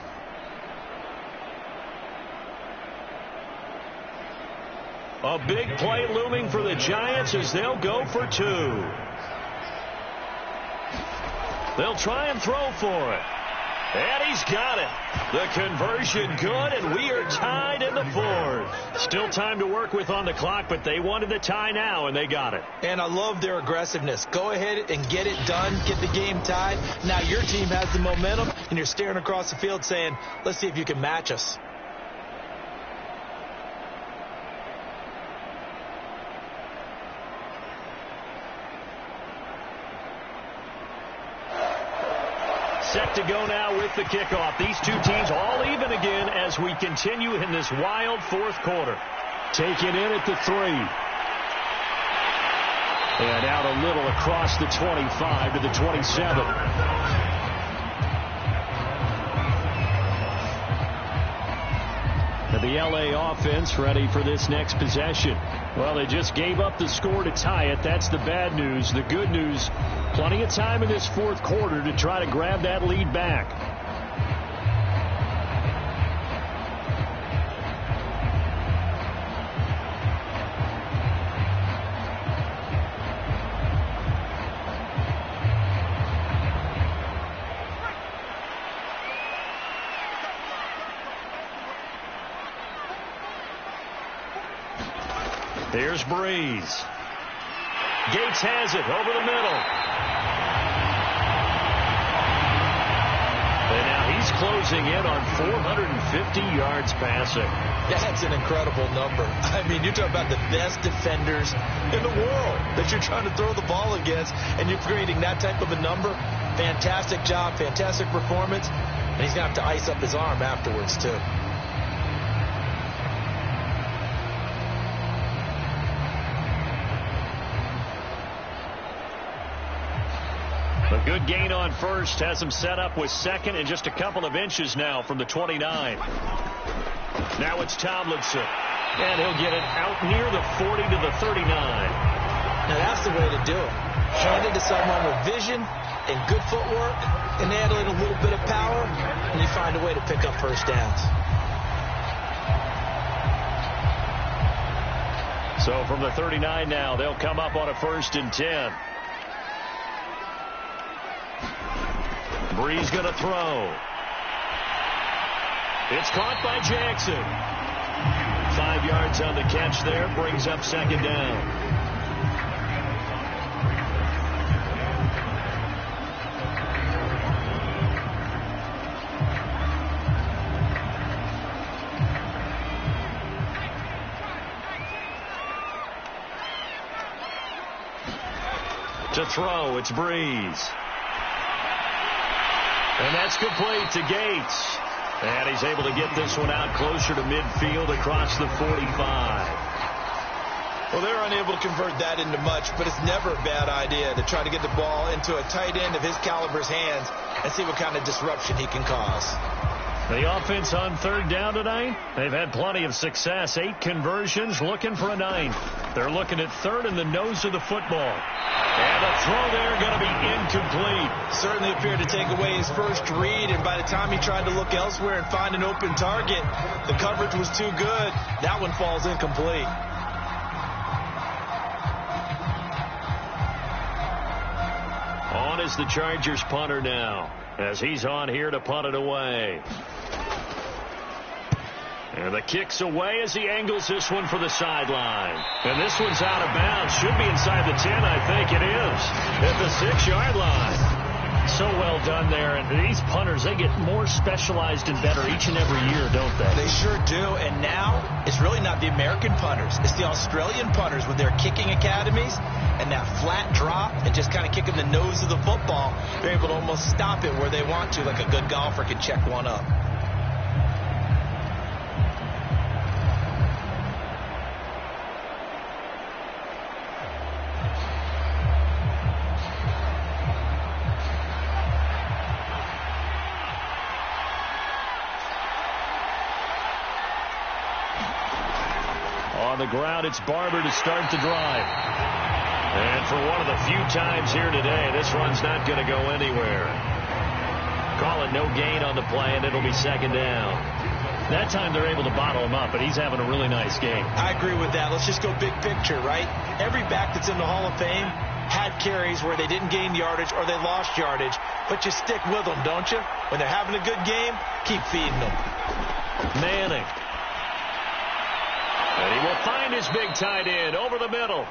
A big play looming for the Giants as they'll go for 2. They'll try and throw for it. And he's got it. The conversion good, and we are tied in the fourth. Still time to work with on the clock, but they wanted the tie now, and they got it. And I love their aggressiveness. Go ahead and get it done. Get the game tied. Now your team has the momentum, and you're staring across the field saying, let's see if you can match us. Set to go now with the kickoff. These two teams all even again as we continue in this wild fourth quarter. Taken in at the 3. And out a little across the 25 to the 27. The LA offense ready for this next possession. Well, they just gave up the score to tie it. That's the bad news. The good news, plenty of time in this fourth quarter to try to grab that lead back. Here's Breeze. Gates has it over the middle. And now he's closing in on 450 yards passing. That's an incredible number. I mean, you're talking about the best defenders in the world that you're trying to throw the ball against, and you're creating that type of a number. Fantastic job, fantastic performance. And he's going to have to ice up his arm afterwards, too. A good gain on first has him set up with second and just a couple of inches now from the 29. Now it's Tomlinson. And he'll get it out near the 40 to the 39. Now that's the way to do it. Hand it to someone with vision and good footwork, and add a little bit of power, and you find a way to pick up first downs. So from the 39 now, they'll come up on a 1st and 10. Breeze going to throw. It's caught by Jackson. 5 yards on the catch there. Brings up 2nd down. To throw, it's Breeze. And that's complete to Gates. And he's able to get this one out closer to midfield across the 45. Well, they're unable to convert that into much, but it's never a bad idea to try to get the ball into a tight end of his caliber's hands and see what kind of disruption he can cause. The offense on 3rd down tonight, they've had plenty of success. 8 conversions, looking for a 9th. They're looking at 3rd in the nose of the football. And the throw there going to be incomplete. Certainly appeared to take away his first read, and by the time he tried to look elsewhere and find an open target, the coverage was too good. That one falls incomplete. On is the Chargers punter now, as he's on here to punt it away. And the kick's away as he angles this one for the sideline. And this one's out of bounds. Should be inside the 10, I think it is. At the 6-yard line. So well done there. And these punters, they get more specialized and better each and every year, don't they? They sure do. And now it's really not the American punters. It's the Australian punters with their kicking academies and that flat drop and just kind of kicking the nose of the football. They're able to almost stop it where they want to, like a good golfer can check one up. On the ground, it's Barber to start the drive. And for one of the few times here today, this run's not going to go anywhere. Call it no gain on the play, and it'll be 2nd down. That time they're able to bottle him up, but he's having a really nice game. I agree with that. Let's just go big picture, right? Every back that's in the Hall of Fame had carries where they didn't gain yardage or they lost yardage, but you stick with them, don't you? When they're having a good game, keep feeding them. Manning. And he will find his big tight end over the middle.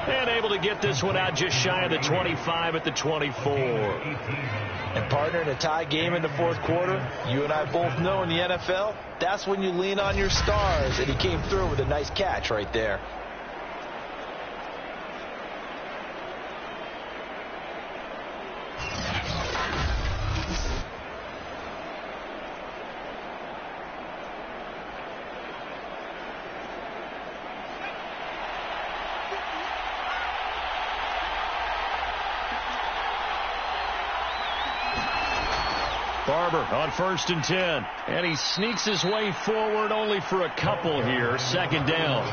And able to get this one out just shy of the 25 at the 24. And partner, in a tie game in the fourth quarter, you and I both know in the NFL, that's when you lean on your stars. And he came through with a nice catch right there. Barber on 1st and 10. And he sneaks his way forward only for a couple here. 2nd down.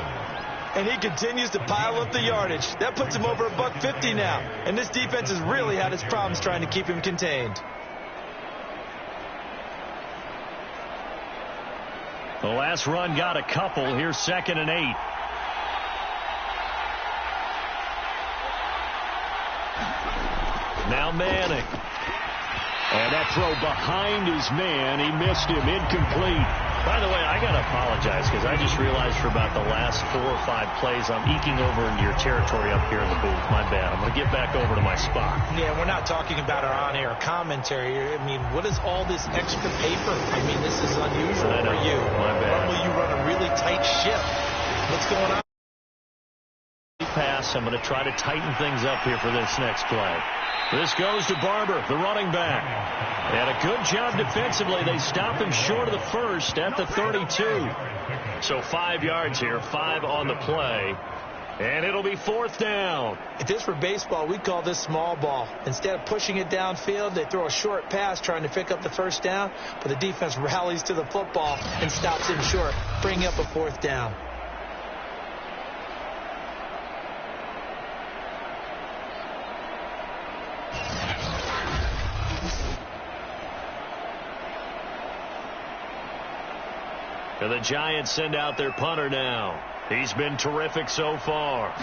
And he continues to pile up the yardage. That puts him over $150 now. And this defense has really had its problems trying to keep him contained. The last run got a couple. Here's 2nd and 8. Now Manning. And that throw behind his man. He missed him. Incomplete. By the way, I got to apologize because I just realized for about the last 4 or 5 plays I'm eking over into your territory up here in the booth. My bad. I'm going to get back over to my spot. Yeah, we're not talking about our on-air commentary. I mean, what is all this extra paper? I mean, this is unusual for you. My bad. Normally you run a really tight ship. What's going on? Pass. I'm going to try to tighten things up here for this next play. This goes to Barber, the running back. And a good job defensively. They stop him short of the first at the 32. So 5 yards here, 5 on the play. And it'll be 4th down. If this were baseball, we'd call this small ball. Instead of pushing it downfield, they throw a short pass trying to pick up the 1st down, but the defense rallies to the football and stops him short, bringing up a 4th down. And the Giants send out their punter now. He's been terrific so far.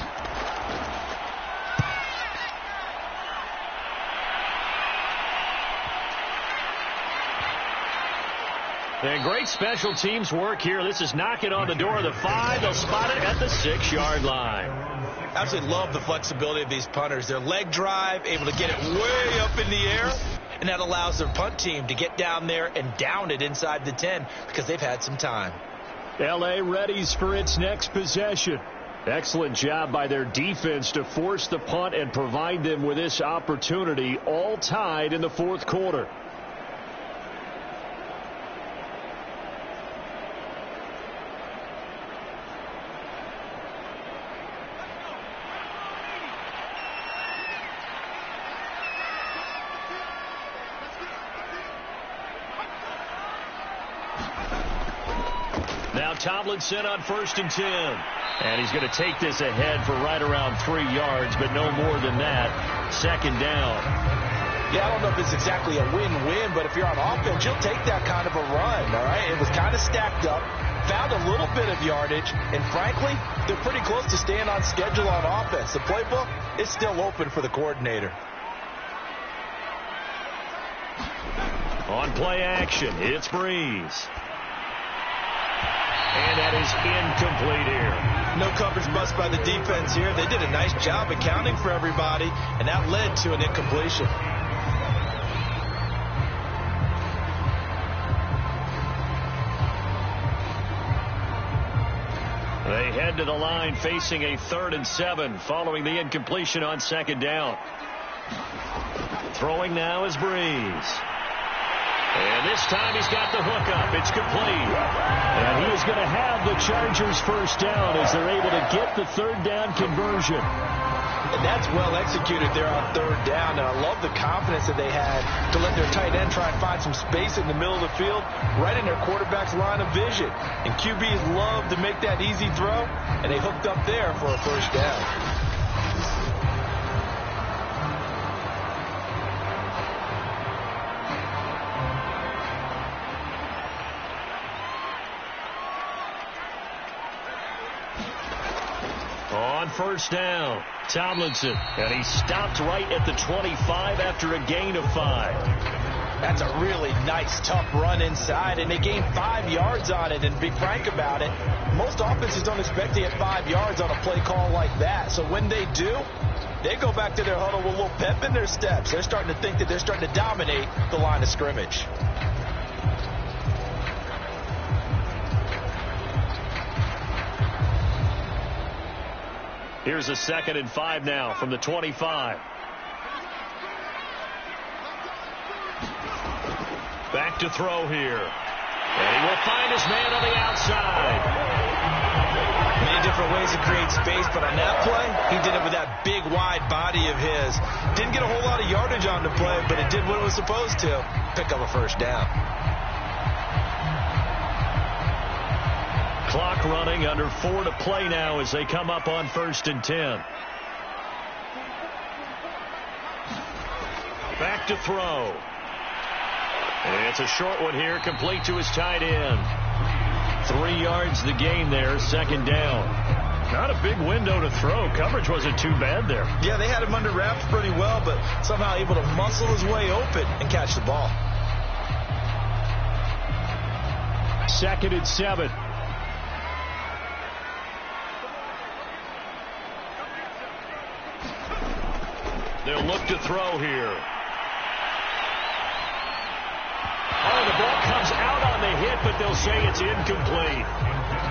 And great special teams work here. This is knocking on the door of the 5. They'll spot it at the 6-yard line. Absolutely love the flexibility of these punters. Their leg drive, able to get it way up in the air. And that allows their punt team to get down there and down it inside the 10 because they've had some time. L.A. readies for its next possession. Excellent job by their defense to force the punt and provide them with this opportunity, all tied in the 4th quarter. Now Tomlinson on 1st and 10. And he's going to take this ahead for right around 3 yards, but no more than that. 2nd down. Yeah, I don't know if it's exactly a win-win, but if you're on offense, you'll take that kind of a run, all right? It was kind of stacked up, found a little bit of yardage, and frankly, they're pretty close to staying on schedule on offense. The playbook is still open for the coordinator. On play action, it's Breeze. And that is incomplete here. No coverage bust by the defense here. They did a nice job accounting for everybody, and that led to an incompletion. They head to the line facing a 3rd and 7 following the incompletion on 2nd down. Throwing now is Breeze. And this time he's got the hook up. It's complete. And he is going to have the Chargers 1st down as they're able to get the 3rd down conversion. And that's well executed there on 3rd down. And I love the confidence that they had to let their tight end try and find some space in the middle of the field, right in their quarterback's line of vision. And QBs love to make that easy throw, and they hooked up there for a 1st down. On first down. Tomlinson, and he stopped right at the 25 after a gain of 5. That's a really nice, tough run inside, and they gained 5 yards on it. And to be frank about it, most offenses don't expect to get 5 yards on a play call like that. So when they do, they go back to their huddle with a little pep in their steps. They're starting to think that they're starting to dominate the line of scrimmage. Here's a 2nd and 5 now from the 25. Back to throw here. And he will find his man on the outside. Many different ways to create space, but on that play, he did it with that big, wide body of his. Didn't get a whole lot of yardage on the play, but it did what it was supposed to. Pick up a first down. Clock running, under 4 to play now as they come up on 1st and 10. Back to throw. And it's a short one here, complete to his tight end. 3 yards the gain there, 2nd down. Not a big window to throw. Coverage wasn't too bad there. Yeah, they had him under wraps pretty well, but somehow able to muscle his way open and catch the ball. 2nd and 7. They'll look to throw here. Oh, the ball comes out on the hit, but they'll say it's incomplete.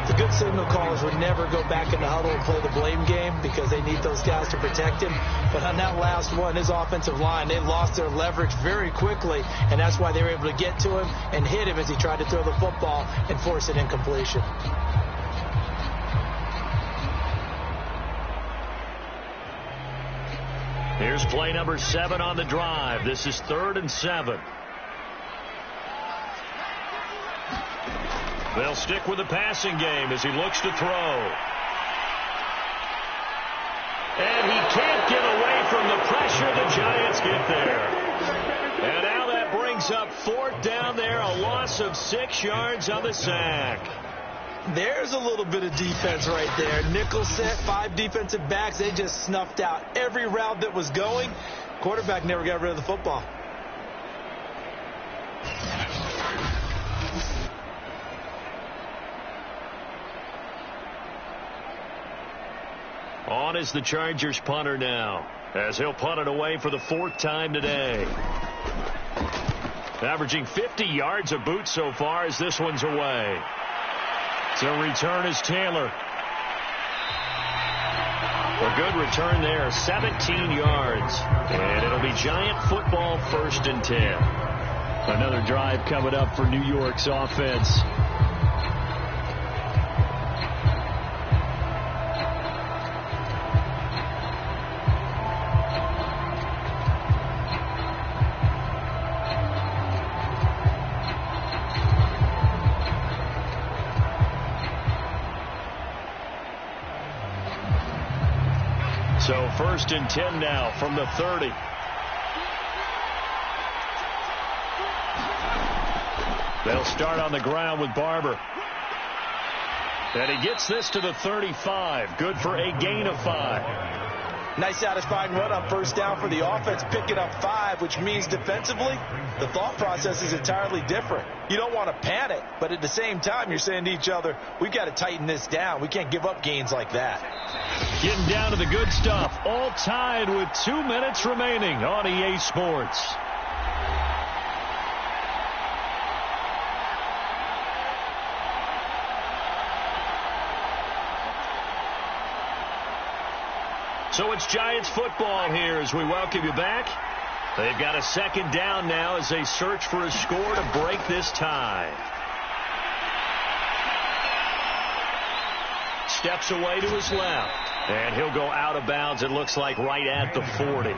The good signal callers would never go back in the huddle and play the blame game because they need those guys to protect him. But on that last one, his offensive line, they lost their leverage very quickly, and that's why they were able to get to him and hit him as he tried to throw the football and force an incompletion. Here's play number 7 on the drive. This is 3rd and 7. They'll stick with the passing game as he looks to throw. And he can't get away from the pressure. The Giants get there. And now that brings up 4th down there, a loss of 6 yards on the sack. There's a little bit of defense right there. Nickel set, 5 defensive backs. They just snuffed out every route that was going. Quarterback never got rid of the football. On is the Chargers punter now, as he'll punt it away for the 4th time today. Averaging 50 yards a boot so far as this one's away. So return is Taylor. A good return there, 17 yards. And it'll be Giant football, 1st and 10. Another drive coming up for New York's offense. So 1st and 10 now from the 30. They'll start on the ground with Barber. And he gets this to the 35. Good for a gain of 5. Nice satisfying run on 1st down for the offense, picking up 5, which means defensively, the thought process is entirely different. You don't want to panic, but at the same time, you're saying to each other, we've got to tighten this down. We can't give up gains like that. Getting down to the good stuff, all tied with 2 minutes remaining on EA Sports. So it's Giants football here as we welcome you back. They've got a 2nd down now as they search for a score to break this tie. Steps away to his left. And he'll go out of bounds, it looks like, right at the 40.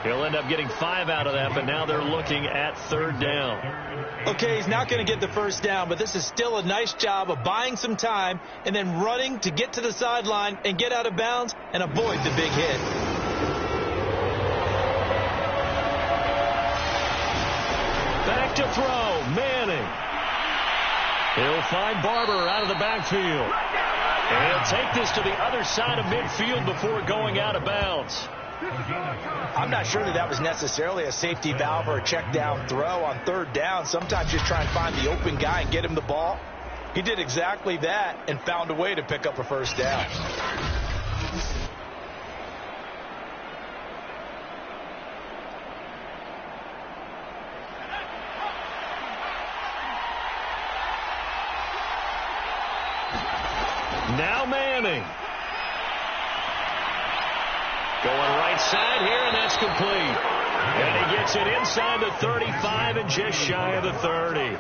He'll end up getting 5 out of that, but now they're looking at 3rd down. Okay, he's not going to get the 1st down, but this is still a nice job of buying some time and then running to get to the sideline and get out of bounds and avoid the big hit. Back to throw, Manning. He'll find Barber out of the backfield. And he'll take this to the other side of midfield before going out of bounds. I'm not sure that was necessarily a safety valve or a check down throw on third down. Sometimes you try and find the open guy and get him the ball. He did exactly that and found a way to pick up a first down. Now Manning. Going right side here, and that's complete. And he gets it inside the 35 and just shy of the 30.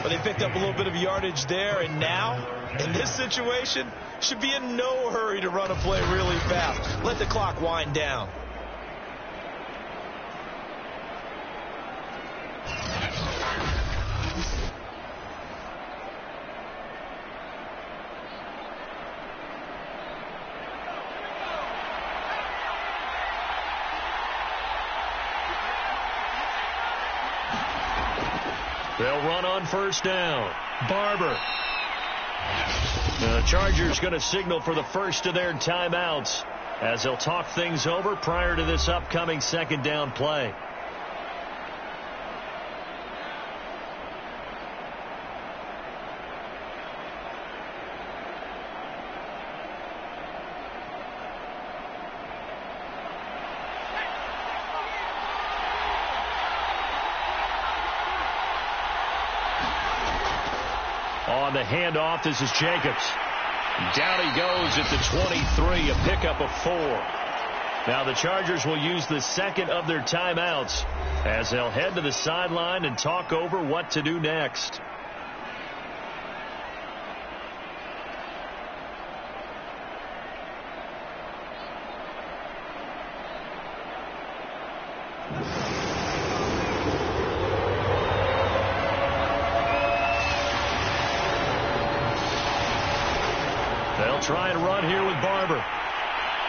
But they picked up a little bit of yardage there, and now, in this situation, should be in no hurry to run a play really fast. Let the clock wind down. They'll run on first down. Barber. The Chargers going to signal for the first of their timeouts as they'll talk things over prior to this upcoming second down play. On the handoff, this is Jacobs. Down he goes at the 23, a pickup of 4. Now the Chargers will use the second of their timeouts as they'll head to the sideline and talk over what to do next. They'll try and run here with Barber.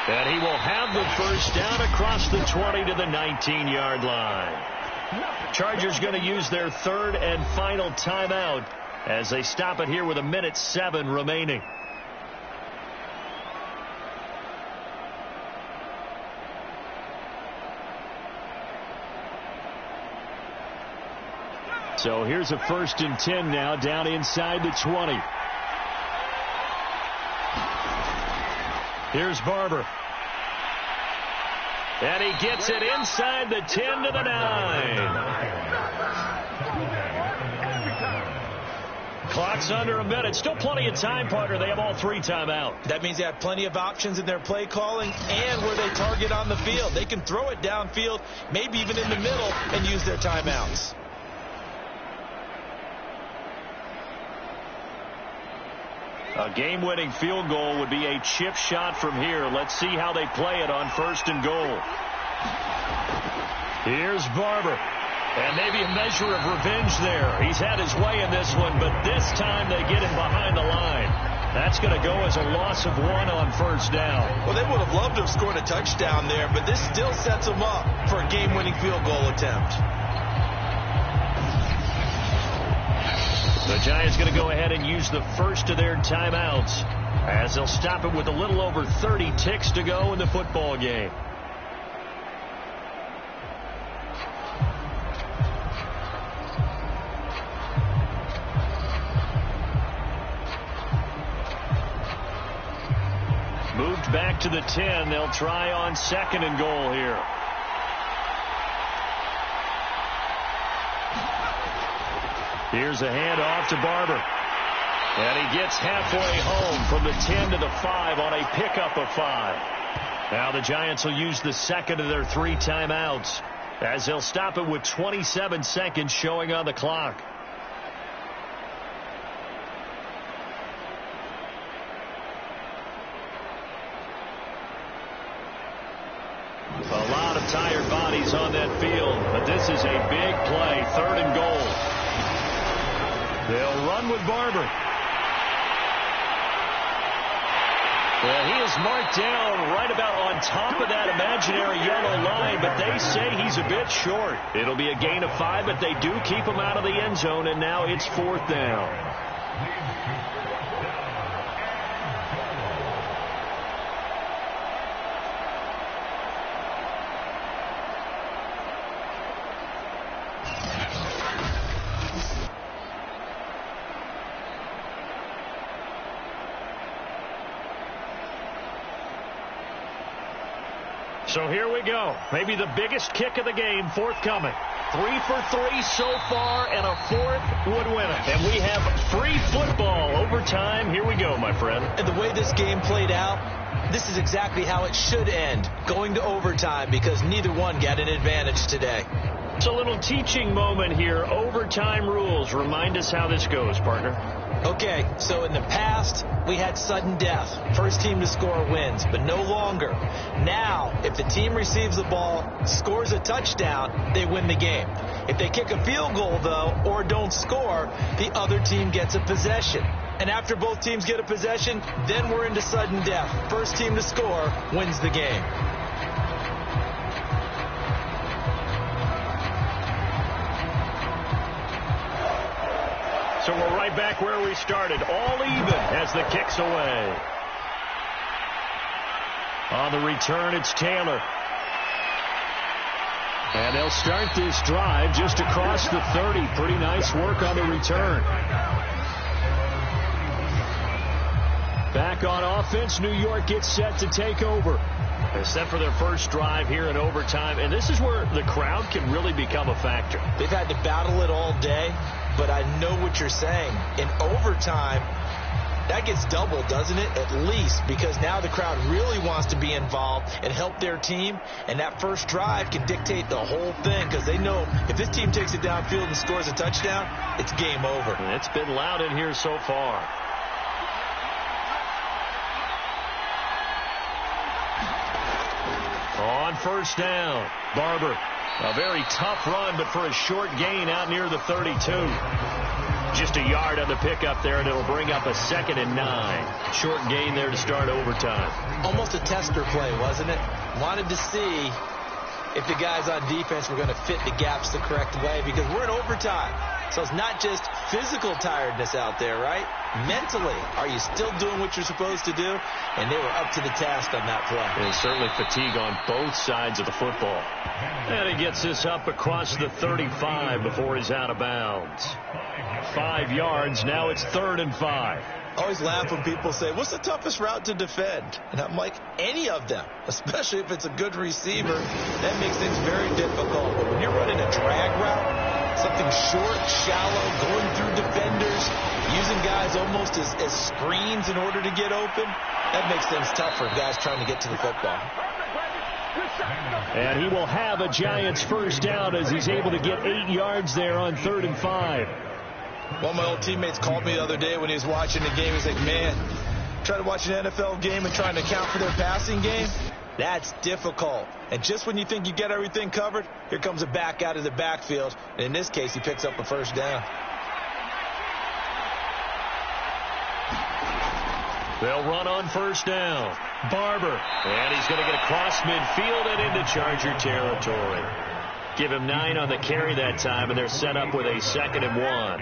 And he will have the first down across the 20 to the 19-yard line. Chargers going to use their third and final timeout as they stop it here with 1:07 remaining. So here's a 1st and 10 now down inside the 20. Here's Barber. And he gets it inside the 10 to the 9. Clock's under a minute. Still plenty of time, partner. They have all 3 timeouts. That means they have plenty of options in their play calling and where they target on the field. They can throw it downfield, maybe even in the middle, and use their timeouts. A game-winning field goal would be a chip shot from here. Let's see how they play it on 1st and goal. Here's Barber. And maybe a measure of revenge there. He's had his way in this one, but this time they get him behind the line. That's going to go as a loss of 1 on 1st down. Well, they would have loved to have scored a touchdown there, but this still sets them up for a game-winning field goal attempt. The Giants going to go ahead and use the first of their timeouts as they'll stop it with a little over 30 ticks to go in the football game. Moved back to the 10. They'll try on 2nd and goal here. Here's a handoff to Barber. And he gets halfway home from the 10 to the 5 on a pickup of 5. Now the Giants will use the second of their 3 timeouts as they'll stop it with 27 seconds showing on the clock. A lot of tired bodies on that field, but this is a big play, 3rd and goal. They'll run with Barber. Well, he is marked down right about on top of that imaginary yellow line, but they say he's a bit short. It'll be a gain of 5, but they do keep him out of the end zone, and now it's 4th down. So here we go. Maybe the biggest kick of the game forthcoming. 3 for 3 so far, and a 4th would win it. And we have free football overtime. Here we go, my friend. And the way this game played out, this is exactly how it should end, going to overtime, because neither one got an advantage today. It's a little teaching moment here. Overtime rules. Remind us how this goes, partner. Okay, so in the past, we had sudden death. First team to score wins, but no longer. Now, if the team receives the ball, scores a touchdown, they win the game. If they kick a field goal, though, or don't score, the other team gets a possession. And after both teams get a possession, then we're into sudden death. First team to score wins the game. So we're right back where we started. All even as the kick's away. On the return, it's Taylor. And they'll start this drive just across the 30. Pretty nice work on the return. Back on offense, New York gets set to take over. They're set for their first drive here in overtime. And this is where the crowd can really become a factor. They've had to battle it all day, but I know what you're saying. In overtime, that gets doubled, doesn't it? At least, because now the crowd really wants to be involved and help their team, and that first drive can dictate the whole thing, because they know if this team takes it downfield and scores a touchdown, it's game over. And it's been loud in here so far. On first down, Barber. A very tough run, but for a short gain out near the 32. Just a yard on the pickup there, and it'll bring up a 2nd and 9. Short gain there to start overtime. Almost a tester play, wasn't it? Wanted to see if the guys on defense were going to fit the gaps the correct way, because we're in overtime. So it's not just physical tiredness out there, right? Mentally, are you still doing what you're supposed to do? And they were up to the task on that play. And certainly fatigue on both sides of the football. And he gets this up across the 35 before he's out of bounds. 5 yards, now it's 3rd and 5. I always laugh when people say, what's the toughest route to defend? And I'm like, any of them, especially if it's a good receiver. That makes things very difficult. But when you're running a drag route, something short, shallow, going through defenders, using guys almost as screens in order to get open, that makes things tough for guys trying to get to the football. And he will have a Giants first down as he's able to get 8 yards there on 3rd and 5. One of my old teammates called me the other day when he was watching the game. He's like, man, trying to watch an NFL game and trying to account for their passing game, that's difficult. And just when you think you get everything covered, here comes a back out of the backfield. And in this case, he picks up a first down. They'll run on first down. Barber. And he's going to get across midfield and into Charger territory. Give him 9 on the carry that time, and they're set up with a 2nd and 1.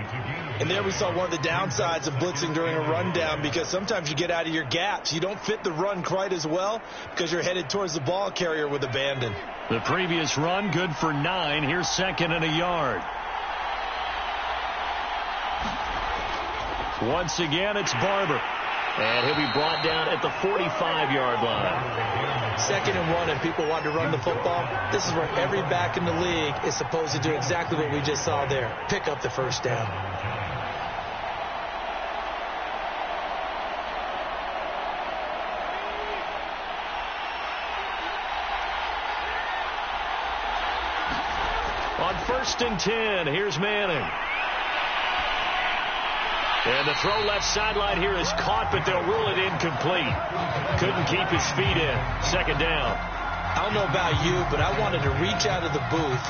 And there we saw one of the downsides of blitzing during a rundown, because sometimes you get out of your gaps. You don't fit the run quite as well because you're headed towards the ball carrier with abandon. The previous run good for 9. Here's 2nd and a yard. Once again, it's Barber. And he'll be brought down at the 45-yard line. 2nd and 1, and people want to run the football. This is where every back in the league is supposed to do exactly what we just saw there. Pick up the first down. On 1st and 10, here's Manning. And the throw left sideline here is caught, but they'll rule it incomplete. Couldn't keep his feet in. 2nd down. I don't know about you, but I wanted to reach out of the booth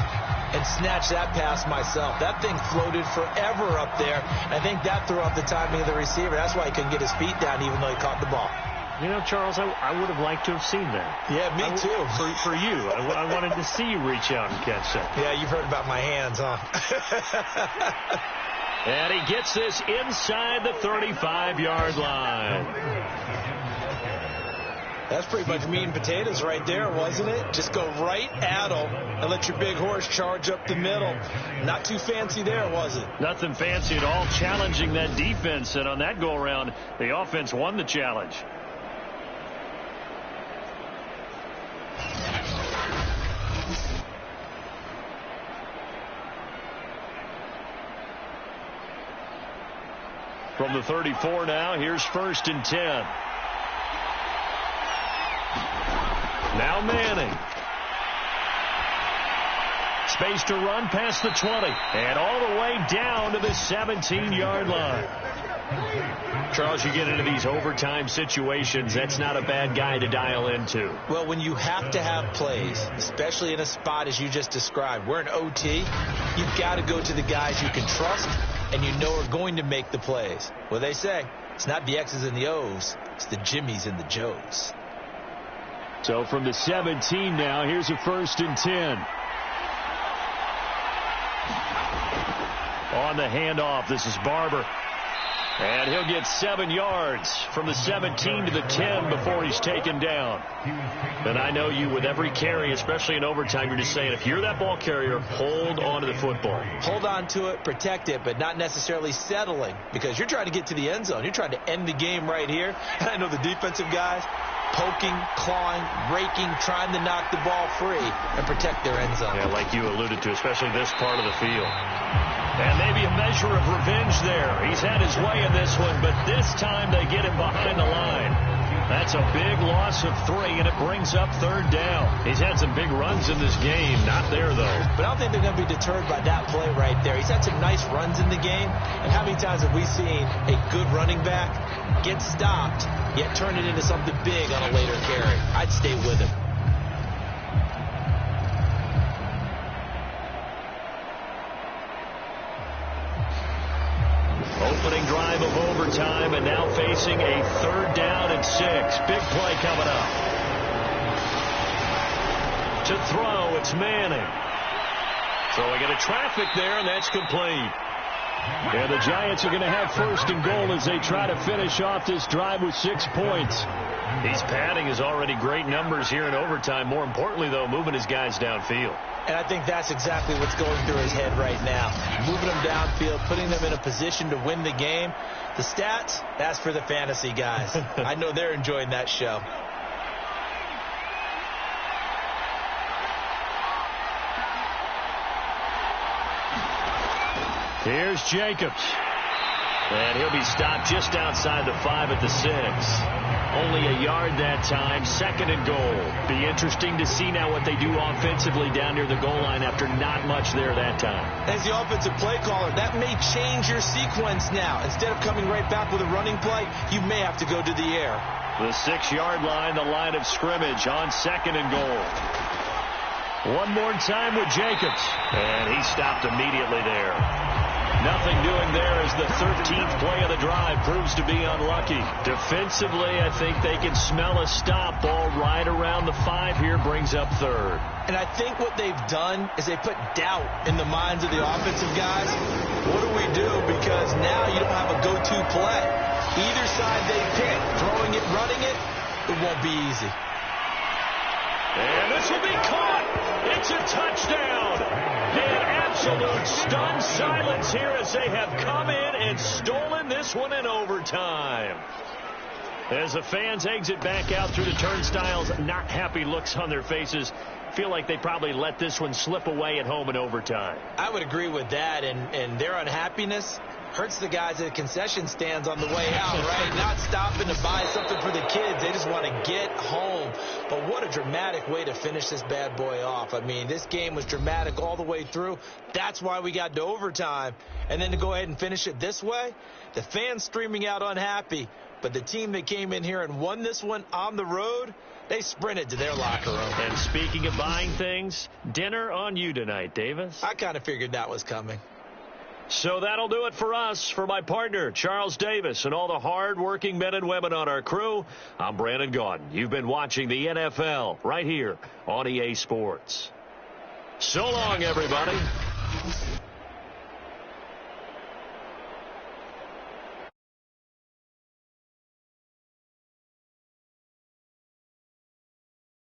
and snatch that pass myself. That thing floated forever up there. I think that threw off the timing of the receiver. That's why he couldn't get his feet down even though he caught the ball. You know, Charles, I would have liked to have seen that. Yeah, me too. For you. I wanted to see you reach out and catch that. Yeah, you've heard about my hands, huh? And he gets this inside the 35-yard line. That's pretty much meat and potatoes right there, wasn't it? Just go right at them and let your big horse charge up the middle. Not too fancy there, was it? Nothing fancy at all, challenging that defense. And on that go-around, the offense won the challenge. From the 34 now, here's 1st and 10. Now Manning. Space to run past the 20. And all the way down to the 17-yard line. Charles, you get into these overtime situations, that's not a bad guy to dial into. Well, when you have to have plays, especially in a spot as you just described, we're in OT, you've got to go to the guys you can trust and you know are going to make the plays. Well, they say it's not the X's and the O's, it's the Jimmies and the Joes. So from the 17 now, here's a 1st and 10. On the handoff, this is Barber. And he'll get 7 yards from the 17 to the 10 before he's taken down. And I know you, with every carry, especially in overtime, you're just saying, if you're that ball carrier, hold on to the football. Hold on to it, protect it, but not necessarily settling, because you're trying to get to the end zone. You're trying to end the game right here. And I know the defensive guys poking, clawing, raking, trying to knock the ball free and protect their end zone. Yeah, like you alluded to, especially this part of the field. And maybe a measure of revenge there. He's had his way in this one, but this time they get him behind the line. That's a big loss of 3, and it brings up 3rd down. He's had some big runs in this game. Not there, though. But I don't think they're going to be deterred by that play right there. He's had some nice runs in the game. And how many times have we seen a good running back get stopped, yet turn it into something big on a later carry? I'd stay with him. Opening drive of overtime, and now facing a 3rd down and 6. Big play coming up. To throw, it's Manning. Throwing into traffic there, and that's complete. And the Giants are going to have 1st and goal as they try to finish off this drive with 6 points. He's padding his already great numbers here in overtime. More importantly, though, moving his guys downfield. And I think that's exactly what's going through his head right now. Moving them downfield, putting them in a position to win the game. The stats, that's for the fantasy guys. I know they're enjoying that show. Here's Jacobs. And he'll be stopped just outside the 5 at the 6. Only a yard that time, 2nd and goal. Be interesting to see now what they do offensively down near the goal line after not much there that time. As the offensive play caller, that may change your sequence now. Instead of coming right back with a running play, you may have to go to the air. The 6-yard line, the line of scrimmage on 2nd and goal. One more time with Jacobs. And he stopped immediately there. Nothing doing there as the 13th play of the drive proves to be unlucky. Defensively, I think they can smell a stop. Ball right around the 5 here, brings up 3rd. And I think what they've done is they put doubt in the minds of the offensive guys. What do we do? Because now you don't have a go-to play. Either side they pick, throwing it, running it, it won't be easy. And this will be caught. It's a touchdown. And absolute stunned silence here as they have come in and stolen this one in overtime. As the fans exit back out through the turnstiles, not happy looks on their faces. Feel like they probably let this one slip away at home in overtime. I would agree with that, and their unhappiness hurts the guys at the concession stands on the way out, right? Not stopping to buy something for the kids. They just want to get home. But what a dramatic way to finish this bad boy off. I mean, this game was dramatic all the way through. That's why we got to overtime. And then to go ahead and finish it this way, the fans streaming out unhappy. But the team that came in here and won this one on the road, they sprinted to their locker room. And speaking of buying things, dinner on you tonight, Davis. I kind of figured that was coming. So that'll do it for us. For my partner, Charles Davis, and all the hard-working men and women on our crew, I'm Brandon Gaudin. You've been watching the NFL right here on EA Sports. So long, everybody.